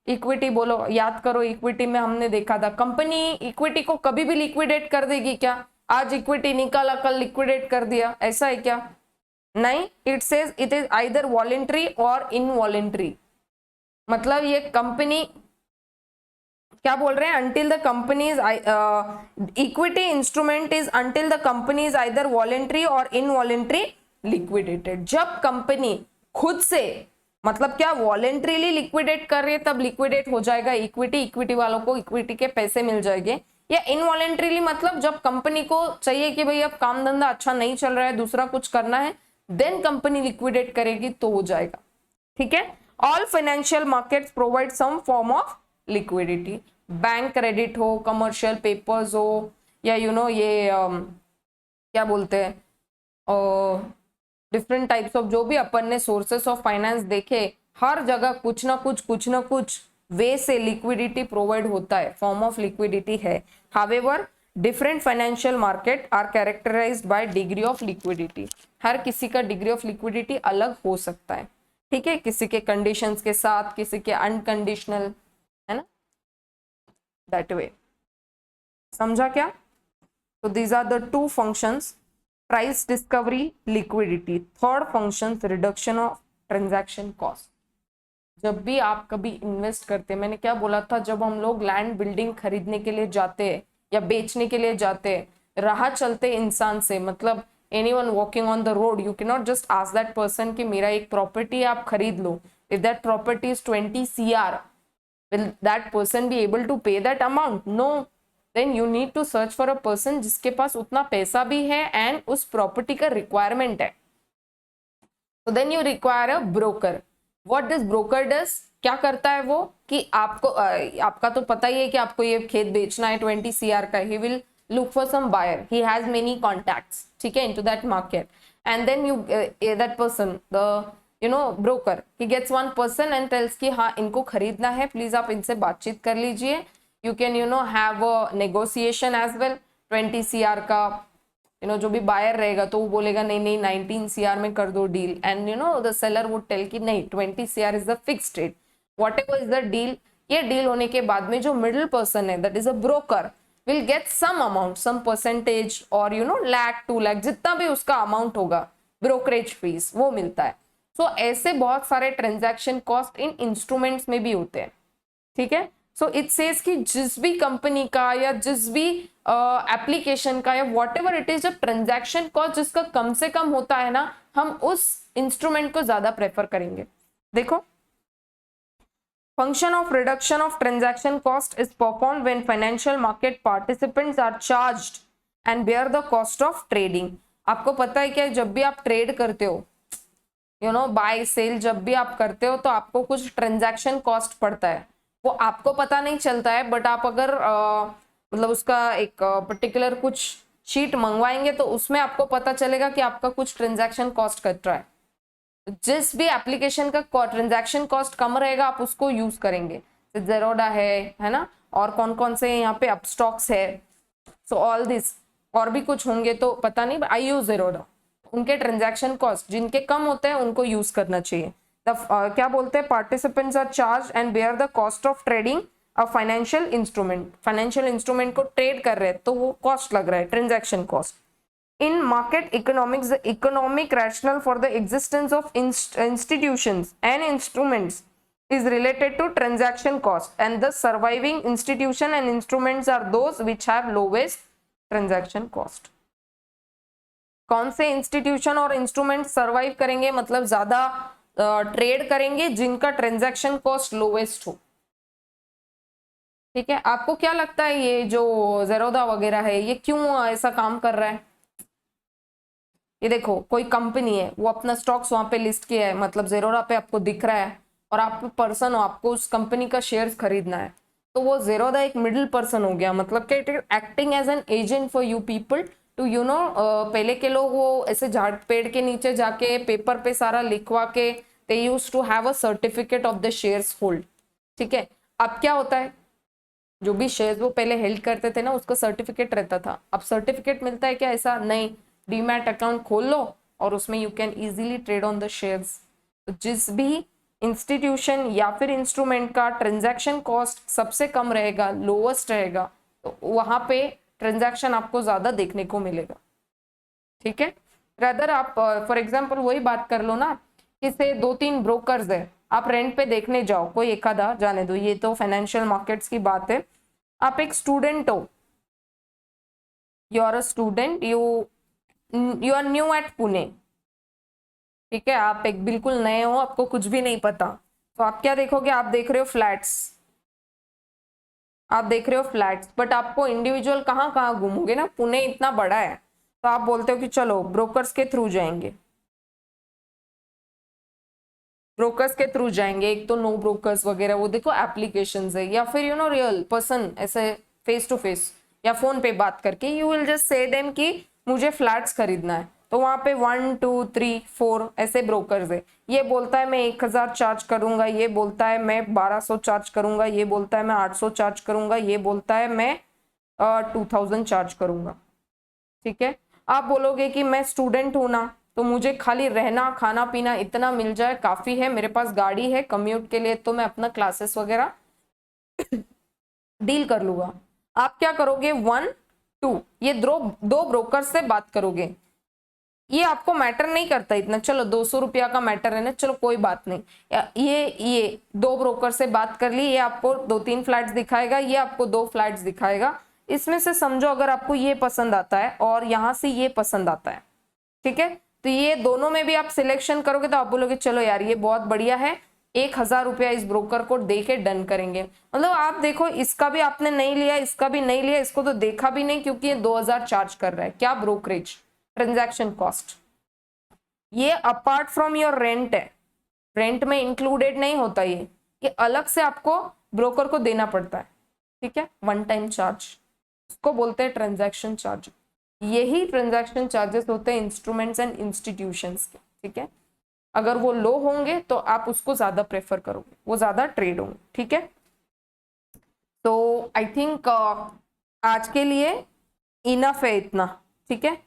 इक्विटी बोलो, याद करो, इक्विटी में हमने देखा था कंपनी इक्विटी को कभी भी लिक्विडेट कर देगी क्या? आज इक्विटी निकाला कल लिक्विडेट कर दिया, ऐसा है क्या? नहीं, it says it is either voluntary और इनवॉलेंट्री। मतलब ये कंपनी क्या बोल रहे हैं, until the company is equity instrument is until the company is either voluntary और इनवॉलेंट्री लिक्विडेटेड। जब कंपनी खुद से, मतलब क्या, वॉलेंट्रीली लिक्विडेट कर रही है तब लिक्विडेट हो जाएगा इक्विटी, इक्विटी वालों को इक्विटी के पैसे मिल जाएंगे। या इनवॉलेंट्रीली मतलब जब कंपनी को चाहिए कि भाई अब काम धंधा अच्छा नहीं चल रहा है, दूसरा कुछ करना है, देन कंपनी लिक्विडेट करेगी तो हो जाएगा। ठीक है, all financial markets provide some form of liquidity. Bank credit हो, कमर्शियल पेपर्स हो, या ये क्या बोलते हैं, डिफरेंट टाइप्स ऑफ जो भी अपन ने सोर्सेस ऑफ फाइनेंस देखे, हर जगह कुछ ना कुछ वे से लिक्विडिटी प्रोवाइड होता है, फॉर्म ऑफ लिक्विडिटी है। However different financial market are characterised by degree of liquidity. हर किसी का डिग्री ऑफ लिक्विडिटी अलग हो सकता है। ठीक है, किसी के कंडीशंस के साथ, किसी के अनकंडीशनल, है ना, दैट वे। समझा क्या? तो these are the 2 functions, price discovery, liquidity. Third function reduction of transaction cost. जब भी आप कभी इन्वेस्ट करते हैं, मैंने क्या बोला था, जब हम लोग लैंड बिल्डिंग खरीदने के लिए जाते हैं या बेचने के लिए जाते हैं, राह चलते इंसान से, मतलब anyone walking on the road, you can not just ask that person कि मेरा एक प्रॉपर्टी आप खरीद लो। If that property is 20 CR, will that person be able to pay that amount? No. Then you need to search for a person जिसके पास उतना पैसा भी है एंड उस प्रॉपर्टी का रिक्वायरमेंट है। So then you require a broker. What this broker does? क्या करता है वो, कि आपको आपका तो पता ही है कि आपको ये खेत बेचना है 20 CR का। He will look for some buyer. He has many contacts, ठीक है, into that market. And then you that person, the broker, he gets one person and tells कि हाँ इनको खरीदना है, प्लीज आप इनसे बातचीत कर लीजिए। You can have a negotiation as well। 20 CR का जो भी बायर रहेगा तो वो बोलेगा नहीं 19 CR में कर दो deal, and the seller would tell कि नहीं 20 CR is the fixed rate, whatever is the deal. ये डील होने के बाद में जो मिडिल पर्सन है, that is a broker, will get some amount, some percentage, और लाख 2 लाख जितना भी उसका अमाउंट होगा, ब्रोकरेज फीस वो मिलता है। सो ऐसे बहुत सारे ट्रांजैक्शन कॉस्ट इन इंस्ट्रूमेंट्स में भी होते हैं। ठीक है, सो इट सेज कि जिस भी कंपनी का या जिस भी एप्लीकेशन का या वॉट एवर इट इज, जब ट्रांजैक्शन कॉस्ट जिसका कम से कम होता है ना, हम उस इंस्ट्रूमेंट को ज्यादा प्रेफर करेंगे। देखो, function of reduction of transaction cost is performed when financial market participants are charged and bear the cost of trading. आपको पता है क्या, जब भी आप ट्रेड करते हो, बाय सेल जब भी आप करते हो, तो आपको कुछ ट्रांजैक्शन कॉस्ट पड़ता है। वो आपको पता नहीं चलता है, बट आप अगर मतलब उसका एक पर्टिकुलर कुछ शीट मंगवाएंगे तो उसमें आपको पता चलेगा कि आपका कुछ ट्रांजैक्शन कॉस्ट कट रहा है। जिस भी एप्लीकेशन का ट्रांजैक्शन कॉस्ट कम रहेगा आप उसको यूज करेंगे। जेरोडा है ना, और कौन कौन से यहाँ पे अपस्टॉक्स है, सो ऑल दिस, और भी कुछ होंगे तो पता नहीं, आई यूज जेरोडा। उनके ट्रांजैक्शन कॉस्ट जिनके कम होते हैं उनको यूज करना चाहिए। क्या बोलते हैं, participants are charge and bear the cost of trading a financial instrument. Financial instrument को ट्रेड कर रहे हैं तो वो कॉस्ट लग रहा है, transaction cost. In market economics, the economic rational for the existence of institutions and instruments is related to transaction cost, and the surviving institution and instruments are those which have lowest transaction cost. कौन से institution और instrument survive करेंगे, मतलब ज्यादा trade करेंगे, जिनका transaction cost lowest हो। ठीक है, आपको क्या लगता है ये जो ज़ेरोधा वगैरह है ये क्यों ऐसा काम कर रहा है? ये देखो, कोई कंपनी है, वो अपना स्टॉक्स वहां पे लिस्ट किया है, मतलब ज़ेरोधा पे आपको दिख रहा है, और आप पर्सन हो, आपको उस कंपनी का शेयर्स खरीदना है, तो वो ज़ेरोधा एक मिडिल पर्सन हो गया, मतलब कि acting as an agent for you people to you know. पहले के लोग वो ऐसे झाड़ पेड़ के नीचे जाके पेपर पे सारा लिखवा के दे used to have a certificate of the shares hold. ठीक है, अब क्या होता है, जो भी शेयर्स वो पहले हेल्ड करते थे ना, उसका सर्टिफिकेट रहता था। अब सर्टिफिकेट मिलता है क्या? ऐसा नहीं, डीमैट अकाउंट खोल लो और उसमें you can easily trade on the shares. तो जिस भी इंस्टीट्यूशन या फिर इंस्ट्रूमेंट का ट्रांजैक्शन कॉस्ट सबसे कम रहेगा, लोवेस्ट रहेगा, तो वहां पे ट्रांजैक्शन आपको ज्यादा देखने को मिलेगा। ठीक है, रदर आप फॉर एग्जांपल वही बात कर लो ना, कि से 2-3 ब्रोकर्स है, आप रेंट पे देखने जाओ, कोई एक आधा, जाने दो, ये तो फाइनेंशियल मार्केट्स की बात है। आप एक स्टूडेंट हो, you are a student, you are new at Pune. ठीक है, आप एक बिल्कुल नए हो, आपको कुछ भी नहीं पता, तो आप क्या देखोगे? आप देख रहे हो फ्लैट्स, आप देख रहे हो फ्लैट्स, बट आपको इंडिविजुअल कहाँ कहाँ घूमोगे ना, पुणे इतना बड़ा है, तो आप बोलते हो कि चलो ब्रोकर्स के थ्रू जाएंगे, ब्रोकर्स के थ्रू जाएंगे। एक तो नो ब्रोकर्स वगैरह, वो देखो एप्लीकेशंस है, या फिर यू नो रियल पर्सन, ऐसे फेस टू फेस या फोन पे बात करके you will just say them कि मुझे फ्लैट्स खरीदना है, तो वहां पे 1 2 3 4 ऐसे ब्रोकर्स है। ये बोलता है मैं 1000 चार्ज करूंगा, ये बोलता है मैं 1200 चार्ज करूंगा, ये बोलता है मैं 800 चार्ज करूंगा, ये बोलता है मैं 2000 चार्ज करूंगा। ठीक है, आप बोलोगे कि मैं स्टूडेंट हूं ना, तो मुझे खाली रहना खाना पीना इतना मिल जाए काफी है, मेरे पास गाड़ी है कम्यूट के लिए, तो मैं अपना क्लासेस वगैरह डील कर लूंगा। आप क्या करोगे? 1 2 ये दो ब्रोकर से बात करोगे। ये आपको मैटर नहीं करता इतना, चलो 200 रुपया का मैटर है ना, चलो कोई बात नहीं, ये 2 ब्रोकर से बात कर ली, ये आपको 2-3 फ्लैट्स दिखाएगा, ये आपको 2 फ्लैट्स दिखाएगा। इसमें से समझो अगर आपको ये पसंद आता है और यहाँ से ये पसंद आता है, ठीक है, तो ये दोनों में भी आप सिलेक्शन करोगे, तो आप बोलोगे चलो यार ये बहुत बढ़िया है, 1000 रुपया इस ब्रोकर को दे के डन करेंगे। मतलब आप देखो, इसका भी आपने नहीं लिया, इसका भी नहीं लिया, इसको तो देखा भी नहीं, क्योंकि ये 2000 चार्ज कर रहा है। क्या? Brokerage, transaction cost. ये अपार्ट फ्रॉम योर रेंट है, रेंट में इंक्लूडेड नहीं होता, ये अलग से आपको ब्रोकर को देना पड़ता है। ठीक है, वन टाइम चार्ज, उसको बोलते हैं ट्रांजैक्शन चार्ज। यही ट्रांजैक्शन चार्जेस होते हैं इंस्ट्रूमेंट्स एंड इंस्टीट्यूशंस के। ठीक है, अगर वो लो होंगे तो आप उसको ज्यादा प्रेफर करोगे, वो ज्यादा ट्रेड होंगे। ठीक है, तो आई थिंक आज के लिए इनफ है इतना। ठीक है,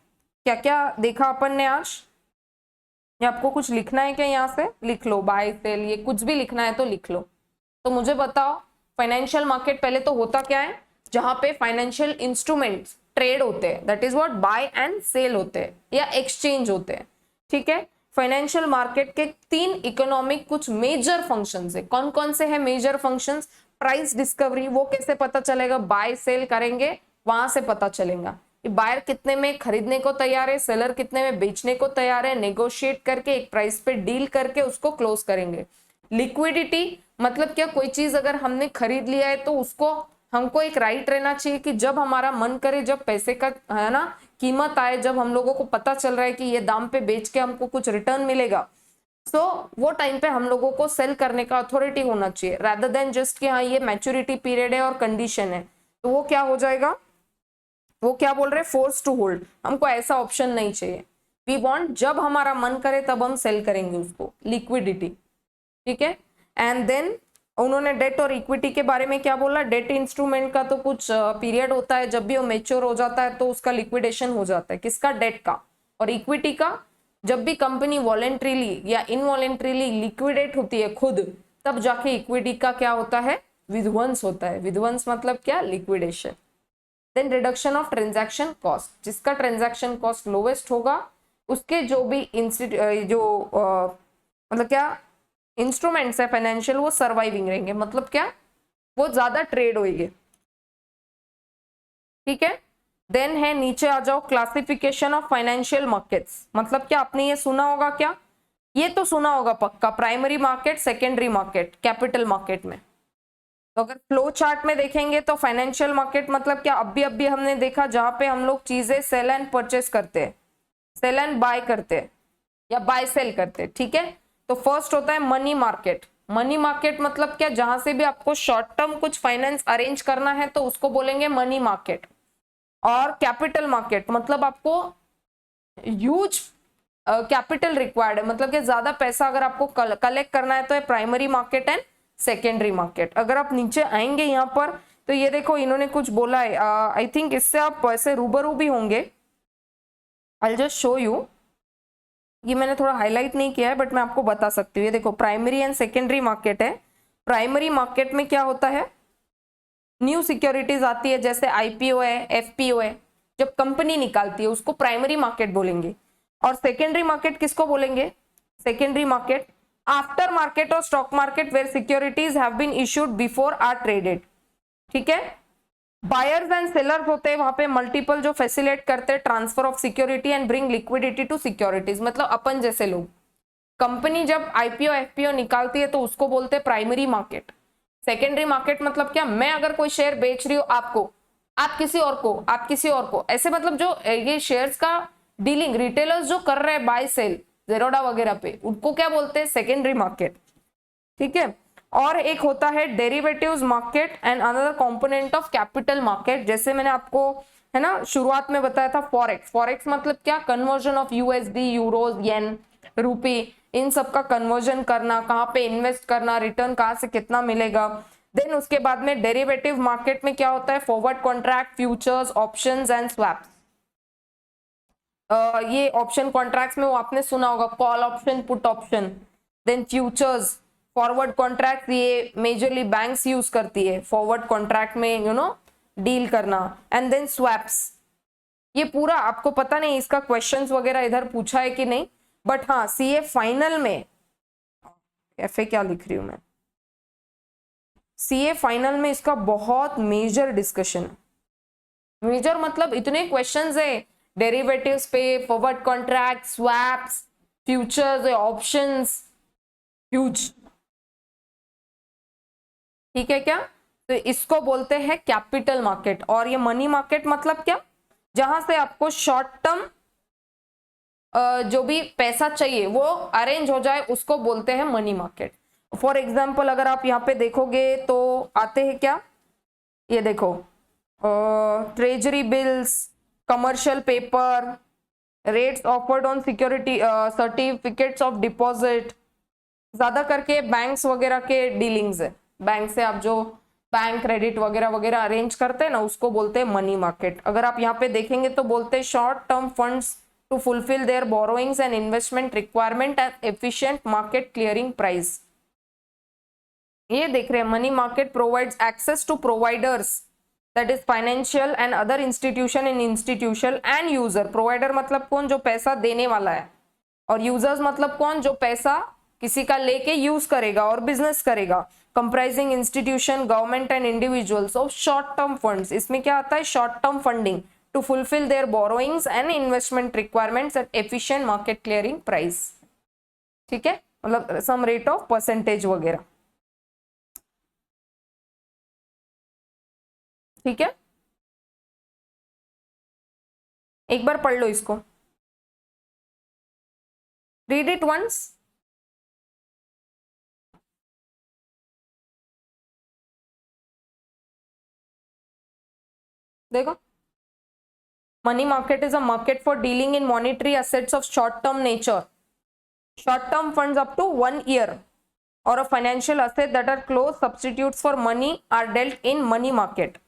क्या क्या देखा अपन ने आज? या आपको कुछ लिखना है क्या? यहाँ से लिख लो, बाय सेल, ये कुछ भी लिखना है तो लिख लो। तो मुझे बताओ, फाइनेंशियल मार्केट पहले तो होता क्या है? जहां पे फाइनेंशियल इंस्ट्रूमेंट्स ट्रेड होते हैं, that is what buy and sell होते हैं या एक्सचेंज होते हैं। ठीक है, फाइनेंशियल मार्केट के 3 इकोनॉमिक कुछ मेजर फंक्शंस है। कौन कौन से हैं मेजर फंक्शंस? प्राइस डिस्कवरी, वो कैसे पता चलेगा? बाय सेल करेंगे, वहां से पता चलेगा कि बायर कितने में खरीदने को तैयार है, सेलर कितने में बेचने को तैयार है, नेगोशिएट करके एक प्राइस पे डील करके उसको क्लोज करेंगे। लिक्विडिटी मतलब क्या? कोई चीज अगर हमने खरीद लिया है तो उसको हमको एक राइट रहना चाहिए कि जब हमारा मन करे, जब पैसे का है ना कीमत आए, जब हम लोगों को पता चल रहा है कि ये दाम पे बेच के हमको कुछ रिटर्न मिलेगा, सो वो टाइम पे हम लोगों को सेल करने का अथॉरिटी होना चाहिए, रादर देन जस्ट कि हाँ ये मैच्योरिटी पीरियड है और कंडीशन है, तो वो क्या हो जाएगा? वो क्या बोल रहे हैं? Force to hold. हमको ऐसा ऑप्शन नहीं चाहिए। वी वांट जब हमारा मन करे तब हम सेल करेंगे उसको, लिक्विडिटी। ठीक है, एंड देन उन्होंने डेट और इक्विटी के बारे में क्या बोला? डेट इंस्ट्रूमेंट का तो कुछ पीरियड होता है, जब भी वो मेच्योर हो जाता है तो उसका लिक्विडेशन हो जाता है। किसका? डेट का। और इक्विटी का, जब भी कंपनी वॉलेंट्रीली या इनवॉलेंट्रीली लिक्विडेट होती है खुद, तब जाके इक्विटी का क्या होता है? विध्वंस होता है। विध्वंस मतलब क्या? Liquidation. Then reduction of transaction cost, जिसका ट्रांजैक्शन कॉस्ट लोवेस्ट होगा उसके जो भी मतलब क्या इंस्ट्रूमेंट्स है फाइनेंशियल वो सर्वाइविंग रहेंगे, मतलब क्या, वो ज्यादा ट्रेड होंगे। ठीक है, देन है नीचे आ जाओ क्लासिफिकेशन ऑफ फाइनेंशियल मार्केट्स, मतलब क्या आपने ये सुना होगा क्या, ये तो सुना होगा पक्का, primary market, secondary market, capital market में। तो अगर फ्लो चार्ट में देखेंगे तो फाइनेंशियल मार्केट मतलब क्या, अभी हमने देखा जहां पे हम लोग चीजें सेल एंड परचेस करते हैं, सेल एंड बाय करते हैं या बाय सेल करते हैं। ठीक है, तो फर्स्ट होता है मनी मार्केट। मनी मार्केट मतलब क्या, जहां से भी आपको शॉर्ट टर्म कुछ फाइनेंस अरेंज करना है तो उसको बोलेंगे मनी मार्केट। और कैपिटल मार्केट मतलब आपको ह्यूज कैपिटल रिक्वायर्ड है, मतलब कि ज्यादा पैसा अगर आपको कलेक्ट करना है तो है primary market and secondary market. अगर आप नीचे आएंगे यहाँ पर तो ये देखो इन्होंने कुछ बोला है, आई थिंक इससे आप ऐसे रूबरू भी होंगे। आई जस्ट शो यू, ये मैंने थोड़ा हाईलाइट नहीं किया है बट मैं आपको बता सकती हूँ। ये देखो प्राइमरी एंड सेकेंडरी मार्केट है। प्राइमरी मार्केट में क्या होता है, न्यू सिक्योरिटीज आती है, जैसे आईपीओ है, एफपीओ है, जब कंपनी निकालती है उसको प्राइमरी मार्केट बोलेंगे। और सेकेंडरी मार्केट किसको बोलेंगे, सेकेंडरी मार्केट आफ्टर मार्केट और stock market where securities have been issued before are traded. ठीक है, बायर्स एंड सेलर्स होते हैं वहां पे मल्टीपल, जो फैसिलिटेट करते हैं transfer of security and bring liquidity to securities, मतलब अपन जैसे लोग। कंपनी जब आईपीओ एफपीओ निकालती है तो उसको बोलते हैं प्राइमरी मार्केट। सेकेंडरी मार्केट मतलब क्या, मैं अगर कोई शेयर बेच रही हूँ आपको, आप किसी और को, आप किसी और को, ऐसे मतलब जो ये शेयर्स का डीलिंग रिटेलर्स जो कर रहे हैं बाय सेल जेरोडा वगैरह पे, उनको क्या बोलते हैं, सेकेंडरी मार्केट। ठीक है, और एक होता है derivatives market and another component of capital market, जैसे मैंने आपको है ना शुरुआत में बताया था फॉरेक्स। फॉरेक्स मतलब क्या, कन्वर्जन ऑफ यूएसडी, यूरोज, येन, रूपी, इन सब का कन्वर्जन करना, कहाँ पे इन्वेस्ट करना, रिटर्न कहाँ से कितना मिलेगा। देन उसके बाद में डेरिवेटिव मार्केट में क्या होता है, forward contract, futures, options and swaps. ये ऑप्शन कॉन्ट्रैक्ट्स में वो आपने सुना होगा, call option, put option. Then futures, forward contract, ये मेजरली बैंक्स यूज करती है फॉरवर्ड कॉन्ट्रैक्ट में डील करना। एंड देन स्वैप्स, ये पूरा आपको पता नहीं इसका क्वेश्चंस वगैरह इधर पूछा है कि नहीं, बट हाँ सीए फाइनल में, एफए क्या लिख रही हूं मैं, सीए फाइनल में इसका बहुत मेजर डिस्कशन है। मेजर मतलब इतने क्वेश्चंस है डेरिवेटिव्स पे, forward contract, swaps, futures, options, huge. ठीक है क्या, तो इसको बोलते हैं कैपिटल मार्केट। और ये मनी मार्केट मतलब क्या, जहां से आपको शॉर्ट टर्म जो भी पैसा चाहिए वो अरेंज हो जाए, उसको बोलते हैं मनी मार्केट। फॉर एग्जाम्पल अगर आप यहाँ पे देखोगे तो आते हैं क्या, ये देखो treasury bills, commercial paper, rates offered on security, certificates of deposit, ज्यादा करके बैंक्स वगैरह के डीलिंग्स है। बैंक से आप जो बैंक क्रेडिट वगैरह वगैरह अरेंज करते हैं ना, उसको बोलते हैं मनी मार्केट। अगर आप यहाँ पे देखेंगे तो बोलते हैं short term funds to fulfil their borrowings and investment requirement at efficient market clearing price. ये देख रहे हैं, money market provides access to providers, that is financial and other institution in institution and user. Provider मतलब कौन, जो पैसा देने वाला है, और यूजर्स मतलब कौन, जो पैसा किसी का लेके यूज करेगा और बिजनेस करेगा। Comprising institution, government and individuals of short term funds. इसमें क्या आता है, short term funding to fulfil their borrowings and investment requirements at efficient market clearing price. ठीक है, मतलब सम रेट ऑफ परसेंटेज वगैरह। ठीक है, एक बार पढ़ लो इसको, रीड इट वंस। देखो, money market is a market for dealing in monetary assets of short term nature, short term funds up to 1 year, or a financial asset that are close substitutes for money are dealt in money market.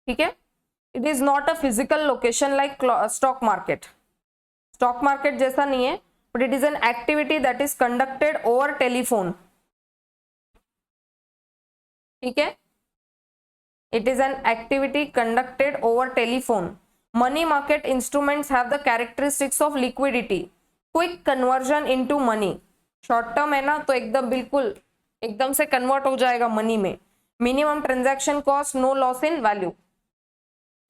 ठीक है, it is not a physical location like stock market. stock market जैसा नहीं है, but it is an activity that is conducted over telephone. ठीक है, it is an activity conducted over telephone. Money market instruments have the characteristics of liquidity. Quick conversion into money, short term है ना तो एकदम बिल्कुल एकदम से convert हो जाएगा मनी में। Minimum transaction cost, no loss in value.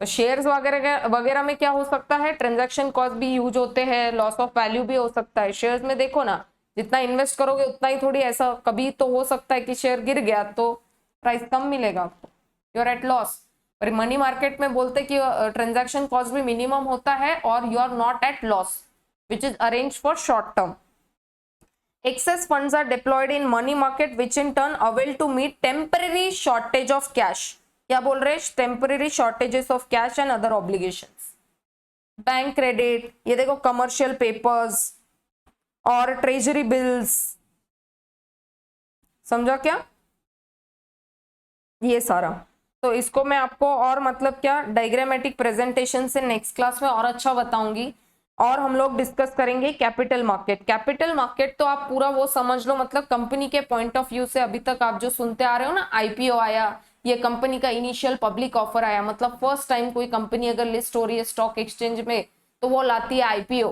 तो शेयर्स वगैरह वगैरह में क्या हो सकता है, ट्रांजैक्शन कॉस्ट भी यूज होते हैं, लॉस ऑफ वैल्यू भी हो सकता है। शेयर्स में देखो ना, जितना इन्वेस्ट करोगे उतना ही, थोड़ी ऐसा कभी तो हो सकता है कि शेयर गिर गया तो प्राइस कम मिलेगा आपको, यू आर एट लॉस। पर मनी मार्केट में बोलते कि ट्रांजैक्शन कॉस्ट भी मिनिमम होता है और you are not at loss, which is arrange for short term. Excess funds are deployed in money market which in turn avail to meet temporary shortage of cash। क्या बोल रहे हैं, temporary shortages of cash and other obligations. Bank credit, ये देखो commercial papers और treasury bills, समझा क्या, ये सारा। तो इसको मैं आपको और मतलब क्या डायग्रामेटिक प्रेजेंटेशन से नेक्स्ट क्लास में और अच्छा बताऊंगी। और हम लोग डिस्कस करेंगे कैपिटल मार्केट। कैपिटल मार्केट तो आप पूरा वो समझ लो, मतलब कंपनी के पॉइंट ऑफ व्यू से अभी तक आप जो सुनते आ रहे हो ना, आईपीओ आया, ये कंपनी का इनिशियल पब्लिक ऑफर आया, मतलब फर्स्ट टाइम कोई कंपनी अगर लिस्ट हो रही है स्टॉक एक्सचेंज में तो वो लाती है आईपीओ,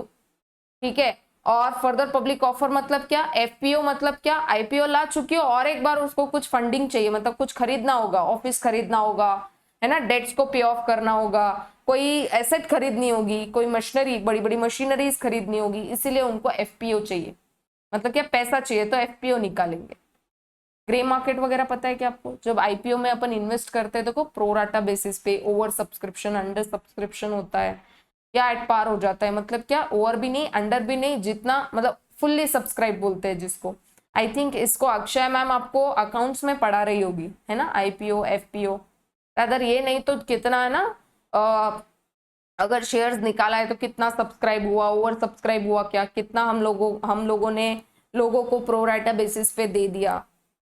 ठीक है। और फर्दर पब्लिक ऑफर मतलब क्या, एफपीओ मतलब क्या, आईपीओ ला चुकी हो और एक बार उसको कुछ फंडिंग चाहिए, मतलब कुछ खरीदना होगा, ऑफिस खरीदना होगा, है ना, डेट्स को पे ऑफ करना होगा, कोई एसेट खरीदनी होगी, कोई मशीनरी, बड़ी बड़ी मशीनरीज खरीदनी होगी, इसीलिए उनको एफपीओ चाहिए, मतलब क्या पैसा चाहिए तो एफपीओ निकालेंगे। ग्रे मार्केट वगैरह पता है क्या आपको, जब आईपीओ में अपन इन्वेस्ट करते हैं देखो प्रोराटा बेसिस पे, ओवर सब्सक्रिप्शन अंडर सब्सक्रिप्शन होता है या एट पार हो जाता है, मतलब क्या ओवर भी नहीं अंडर भी नहीं, जितना मतलब फुल्ली सब्सक्राइब बोलते हैं जिसको। आई थिंक इसको अक्षय मैम आपको अकाउंट्स में पढ़ा रही होगी, है ना, आईपीओ एफपीओ। अगर ये नहीं तो कितना है ना, अगर शेयर्स निकाला है तो कितना सब्सक्राइब हुआ, ओवर सब्सक्राइब हुआ क्या, कितना हम लोगों ने लोगों को प्रोराटा बेसिस पे दे दिया,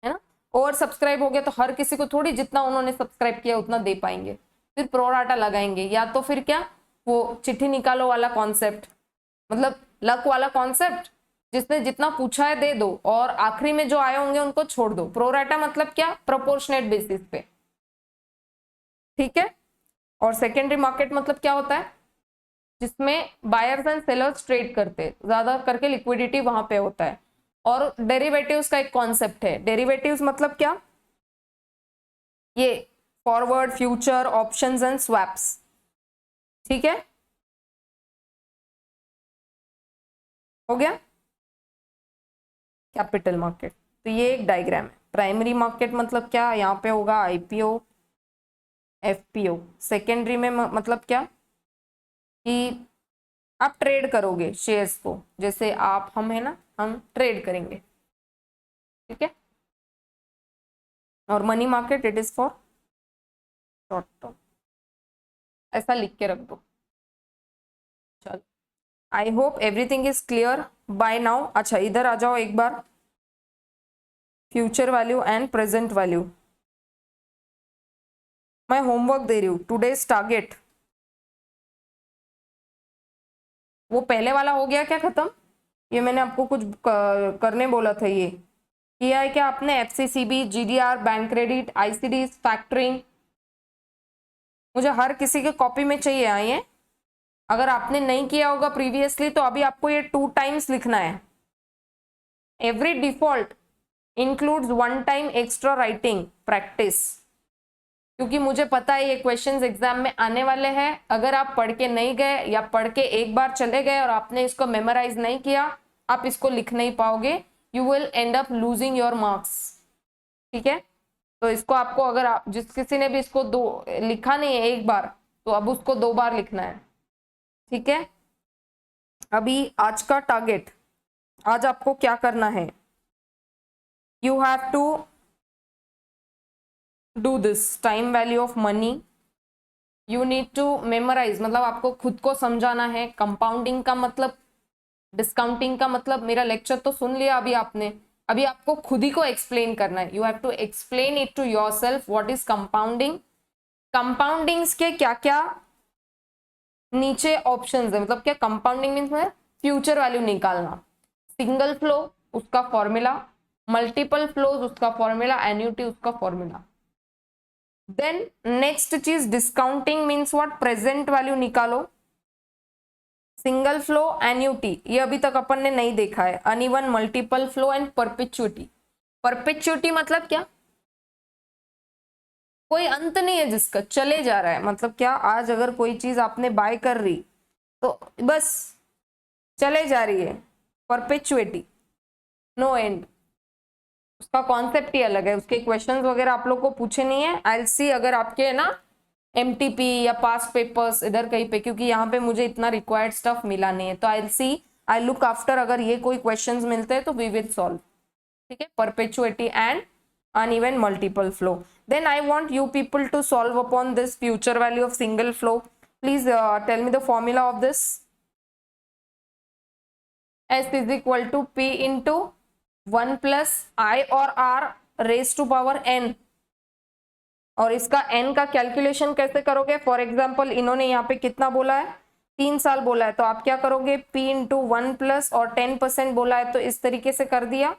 है ना। ओवर सब्सक्राइब हो गया तो हर किसी को थोड़ी जितना उन्होंने सब्सक्राइब किया उतना दे पाएंगे, फिर प्रोराटा लगाएंगे, या तो फिर क्या वो चिट्ठी निकालो वाला कॉन्सेप्ट, मतलब लक वाला कॉन्सेप्ट, जिसने जितना पूछा है दे दो और आखिरी में जो आए होंगे उनको छोड़ दो। प्रोराटा मतलब क्या, प्रोपोर्शनेट बेसिस पे, ठीक है। और सेकेंडरी मार्केट मतलब क्या होता है, जिसमें बायर्स एंड सेलर्स ट्रेड करते हैं, ज्यादा करके लिक्विडिटी वहां पे होता है। और डेरिवेटिव्स का एक कॉन्सेप्ट है, डेरिवेटिव्स मतलब क्या, ये forward, future, options and swaps, ठीक है, हो गया कैपिटल मार्केट। तो ये एक डायग्राम है। प्राइमरी मार्केट मतलब क्या, यहाँ पे होगा आईपीओ एफपीओ। सेकेंडरी में मतलब क्या कि आप ट्रेड करोगे शेयर्स को, जैसे आप हम है ना, हम ट्रेड करेंगे, ठीक है। और money market it is for short term, ऐसा लिख के रख दो। चलो, I hope everything is clear by now. अच्छा इधर आ जाओ एक बार, future value and present value. मैं होमवर्क दे रही हूँ, टुडेज टारगेट, वो पहले वाला हो गया क्या खत्म, ये मैंने आपको कुछ करने बोला था, ये किया है क्या आपने, FCCB, GDR, bank credit, ICD, factoring, मुझे हर किसी के कॉपी में चाहिए आइए। अगर आपने नहीं किया होगा प्रीवियसली तो अभी आपको ये 2 टाइम्स लिखना है। Every default includes 1 time extra writing practice, क्योंकि मुझे पता है ये क्वेश्चंस एग्जाम में आने वाले हैं। अगर आप पढ़ के नहीं गए या पढ़ के एक बार चले गए और आपने इसको मेमोराइज नहीं किया, आप इसको लिख नहीं पाओगे, you will and up losing your marks, ठीक है। तो इसको आपको, अगर आप जिस किसी ने भी इसको लिखा नहीं है एक बार, तो अब उसको 2 बार लिखना है, ठीक है। अभी आज का टारगेट, आज आपको क्या करना है, you have to do this time value of money, you need to memorise, मतलब आपको खुद को समझाना है। कंपाउंडिंग का मतलब, डिस्काउंटिंग का मतलब, मेरा लेक्चर तो सुन लिया अभी आपने, अभी आपको खुद ही को एक्सप्लेन करना है। You have to explain it to yourself what is compounding, compoundings के क्या क्या नीचे ऑप्शंस है, मतलब क्या कंपाउंडिंग मीन्स में फ्यूचर वैल्यू निकालना, सिंगल फ्लो उसका फॉर्मूला, मल्टीपल फ्लोज उसका फॉर्मूला, एन्युटी उसका फॉर्मूला। देन नेक्स्ट चीज discounting means what, present value निकालो, सिंगल फ्लो, एन्युटी, ये अभी तक अपन ने नहीं देखा है। Uneven multiple flow and perpetuity. Perpetuity मतलब क्या? कोई अंत नहीं है जिसका, चले जा रहा है। मतलब क्या, आज अगर कोई चीज आपने बाय कर रही तो बस चले जा रही है, परपेचुइटी, नो एंड। उसका कॉन्सेप्ट ही अलग है। उसके क्वेश्चंस वगैरह आप लोग को पूछे नहीं है। आई सी अगर आपके है ना एमटीपी या पास पेपर्स इधर कहीं पे, क्योंकि यहाँ पे मुझे इतना रिक्वायर्ड स्टफ मिला नहीं है, तो आई सी, आई लुक आफ्टर, अगर ये कोई क्वेश्चंस मिलते हैं तो वी विल सॉल्व। ठीक है, perpetuity and uneven multiple flow. Then I want you people to solve upon this future value of single flow. Please tell me the formula of this. S is equal to P into 1 plus I or R raised to power n. और इसका n का calculation कैसे करोगे? For example इन्होंने यहाँ पे कितना बोला है, 3 साल बोला है, तो आप क्या करोगे, P इंटू 1 प्लस और 10% बोला है तो इस तरीके से कर दिया,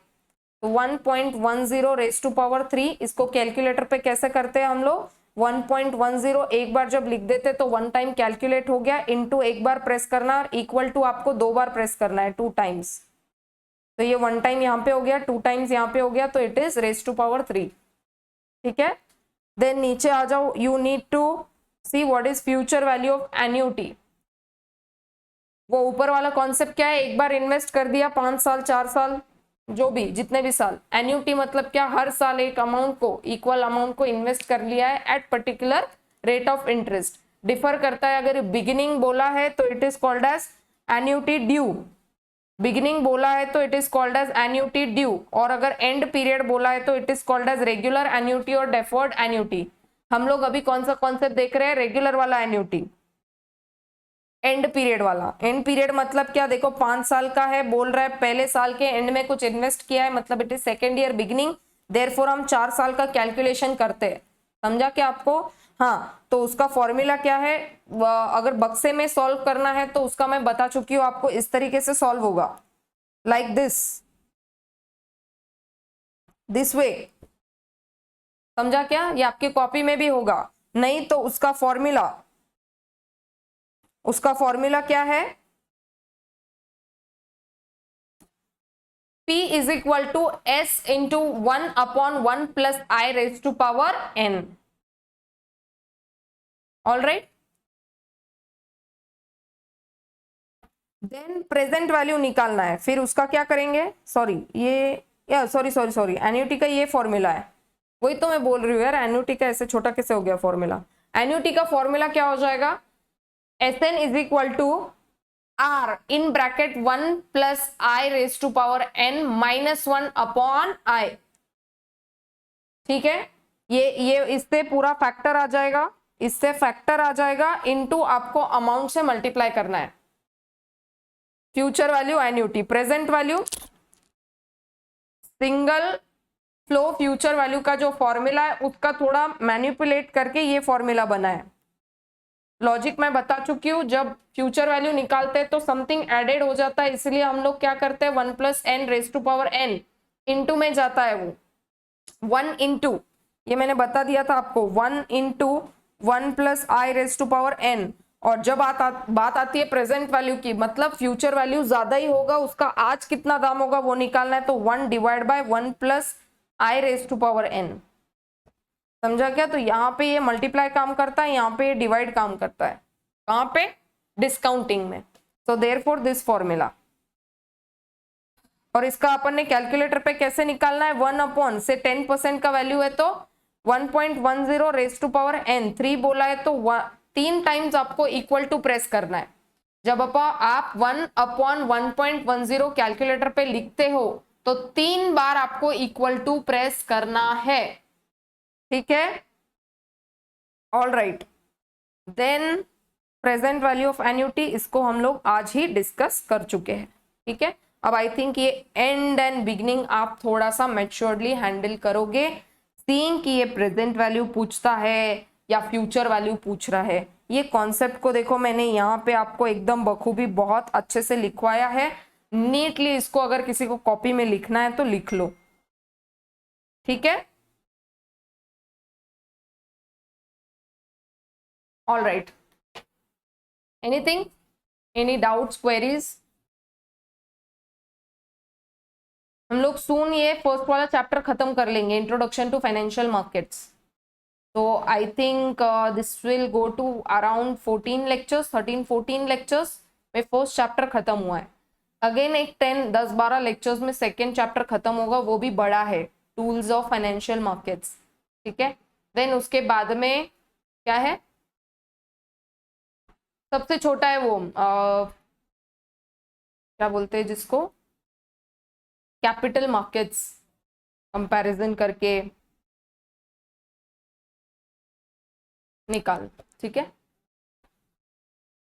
1.10 रेज टू पावर 3। इसको कैलकुलेटर पे कैसे करते हैं हम लोग, 1.10 एक बार जब लिख देते तो 1 टाइम कैलकुलेट हो गया, इनटू एक बार प्रेस करना, इक्वल टू आपको 2 बार प्रेस करना है, 2 टाइम्स। तो ये 1 टाइम यहाँ पे हो गया, 2 टाइम्स यहाँ पे हो गया, तो it is raise to power 3। ठीक है, देन नीचे आ जाओ, you need to see what is future value of annuity. वो ऊपर वाला कॉन्सेप्ट क्या है, एक बार इन्वेस्ट कर दिया, 5 साल 4 साल जो भी, जितने भी साल, एन्युटी मतलब क्या, हर साल एक अमाउंट को, इक्वल अमाउंट को इन्वेस्ट कर लिया है at particular rate of interest. Differ करता है, अगर बिगिनिंग बोला है तो it is called as annuity due, beginning बोला है तो it is called as annuity due, और अगर एंड पीरियड बोला है तो it is called as regular annuity और डेफर्ड एन्युटी। हम लोग अभी कौन सा कॉन्सेप्ट देख रहे हैं, रेगुलर वाला एन्युटी, एंड पीरियड वाला। एंड पीरियड मतलब क्या, देखो 5 साल का है, बोल रहा है पहले साल के एंड में कुछ इन्वेस्ट किया है, मतलब it is second year beginning, therefore हम 4 साल का कैलकुलेशन करते हैं। समझा क्या आपको? हाँ, तो उसका फॉर्मूला क्या है, अगर बक्से में सॉल्व करना है तो उसका मैं बता चुकी हूँ आपको, इस तरीके से सॉल्व होगा, लाइक दिस वे। समझा क्या? ये आपकी कॉपी में भी होगा, नहीं तो उसका फॉर्मूला क्या है, P is equal to S into 1 upon 1 plus I raised to power n. All right. Then present value निकालना है, फिर उसका क्या करेंगे, सॉरी सॉरी एन्युटी का ये फॉर्मूला है, वही तो मैं बोल रही हूँ यार, एन्युटी का ऐसे छोटा कैसे हो गया फॉर्मूला। एन्युटी का फॉर्मूला क्या हो जाएगा, Sn is equal to R in bracket 1 plus I raised to power n minus 1 upon I। ठीक है, ये इससे पूरा फैक्टर आ जाएगा, इससे फैक्टर आ जाएगा, इनटू आपको अमाउंट से मल्टीप्लाई करना है। Future value annuity, present value single flow future value का जो फॉर्मूला है उसका थोड़ा मैनिपुलेट करके ये फॉर्मूला बना है। लॉजिक मैं बता चुकी हूँ, जब फ्यूचर वैल्यू निकालते हैं तो समथिंग एडेड हो जाता है, इसलिए हम लोग क्या करते हैं, 1 plus n raise to power n into में जाता है, वो 1 इंटू, ये मैंने बता दिया था आपको, 1 into 1 plus I raise to power n. और जब बात आती है प्रेजेंट वैल्यू की, मतलब फ्यूचर वैल्यू ज्यादा ही होगा, उसका आज कितना दाम होगा वो निकालना है, तो 1 divide by 1 plus I raise to power n. समझा क्या? तो यहाँ पे ये मल्टीप्लाई काम करता है, यहाँ पे ये डिवाइड काम करता है, कहाँ पे, डिस्काउंटिंग में। सो देयरफॉर दिस फॉर्मूला, और इसका अपन ने कैलकुलेटर पे कैसे निकालना है, 1 अपॉन से 10% का वैल्यू है तो 1.10 रेज टू पावर n, 3 बोला है तो 3 टाइम्स आपको इक्वल टू प्रेस करना है। जब आप 1 अपॉन 1.10 कैलकुलेटर पे लिखते हो तो 3 बार आपको इक्वल टू प्रेस करना है। ठीक है, all right. Then present value of annuity, इसको हम लोग आज ही डिस्कस कर चुके हैं। ठीक है, अब आई थिंक ये एंड एंड बिगिनिंग आप थोड़ा सा मैच्योर्डली हैंडल करोगे, सीइंग कि ये प्रेजेंट वैल्यू पूछता है या फ्यूचर वैल्यू पूछ रहा है। ये कॉन्सेप्ट को देखो, मैंने यहाँ पे आपको एकदम बखूबी बहुत अच्छे से लिखवाया है, नीटली इसको अगर किसी को कॉपी में लिखना है तो लिख लो। ठीक है, all right, anything? Any doubts, queries? हम लोग सून ये फर्स्ट वाला चैप्टर खत्म कर लेंगे, इंट्रोडक्शन टू फाइनेंशियल मार्केट्स। तो I think this will go to around 14 lectures, 13-14 lectures में फर्स्ट चैप्टर खत्म हुआ है। अगेन एक 10-12 लेक्चर्स में सेकेंड चैप्टर खत्म होगा, वो भी बड़ा है, टूल्स ऑफ फाइनेंशियल मार्केट्स, ठीक है। देन उसके बाद में क्या है, सबसे छोटा है वो क्या बोलते हैं जिसको, कैपिटल मार्केट्स, कंपैरिजन करके निकाल, ठीक है।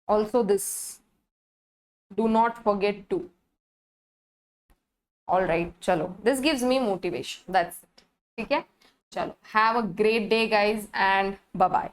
Also this, do not forget to. All right, चलो, this gives me motivation, that's it, ठीक है। चलो, have a great day guys and bye bye.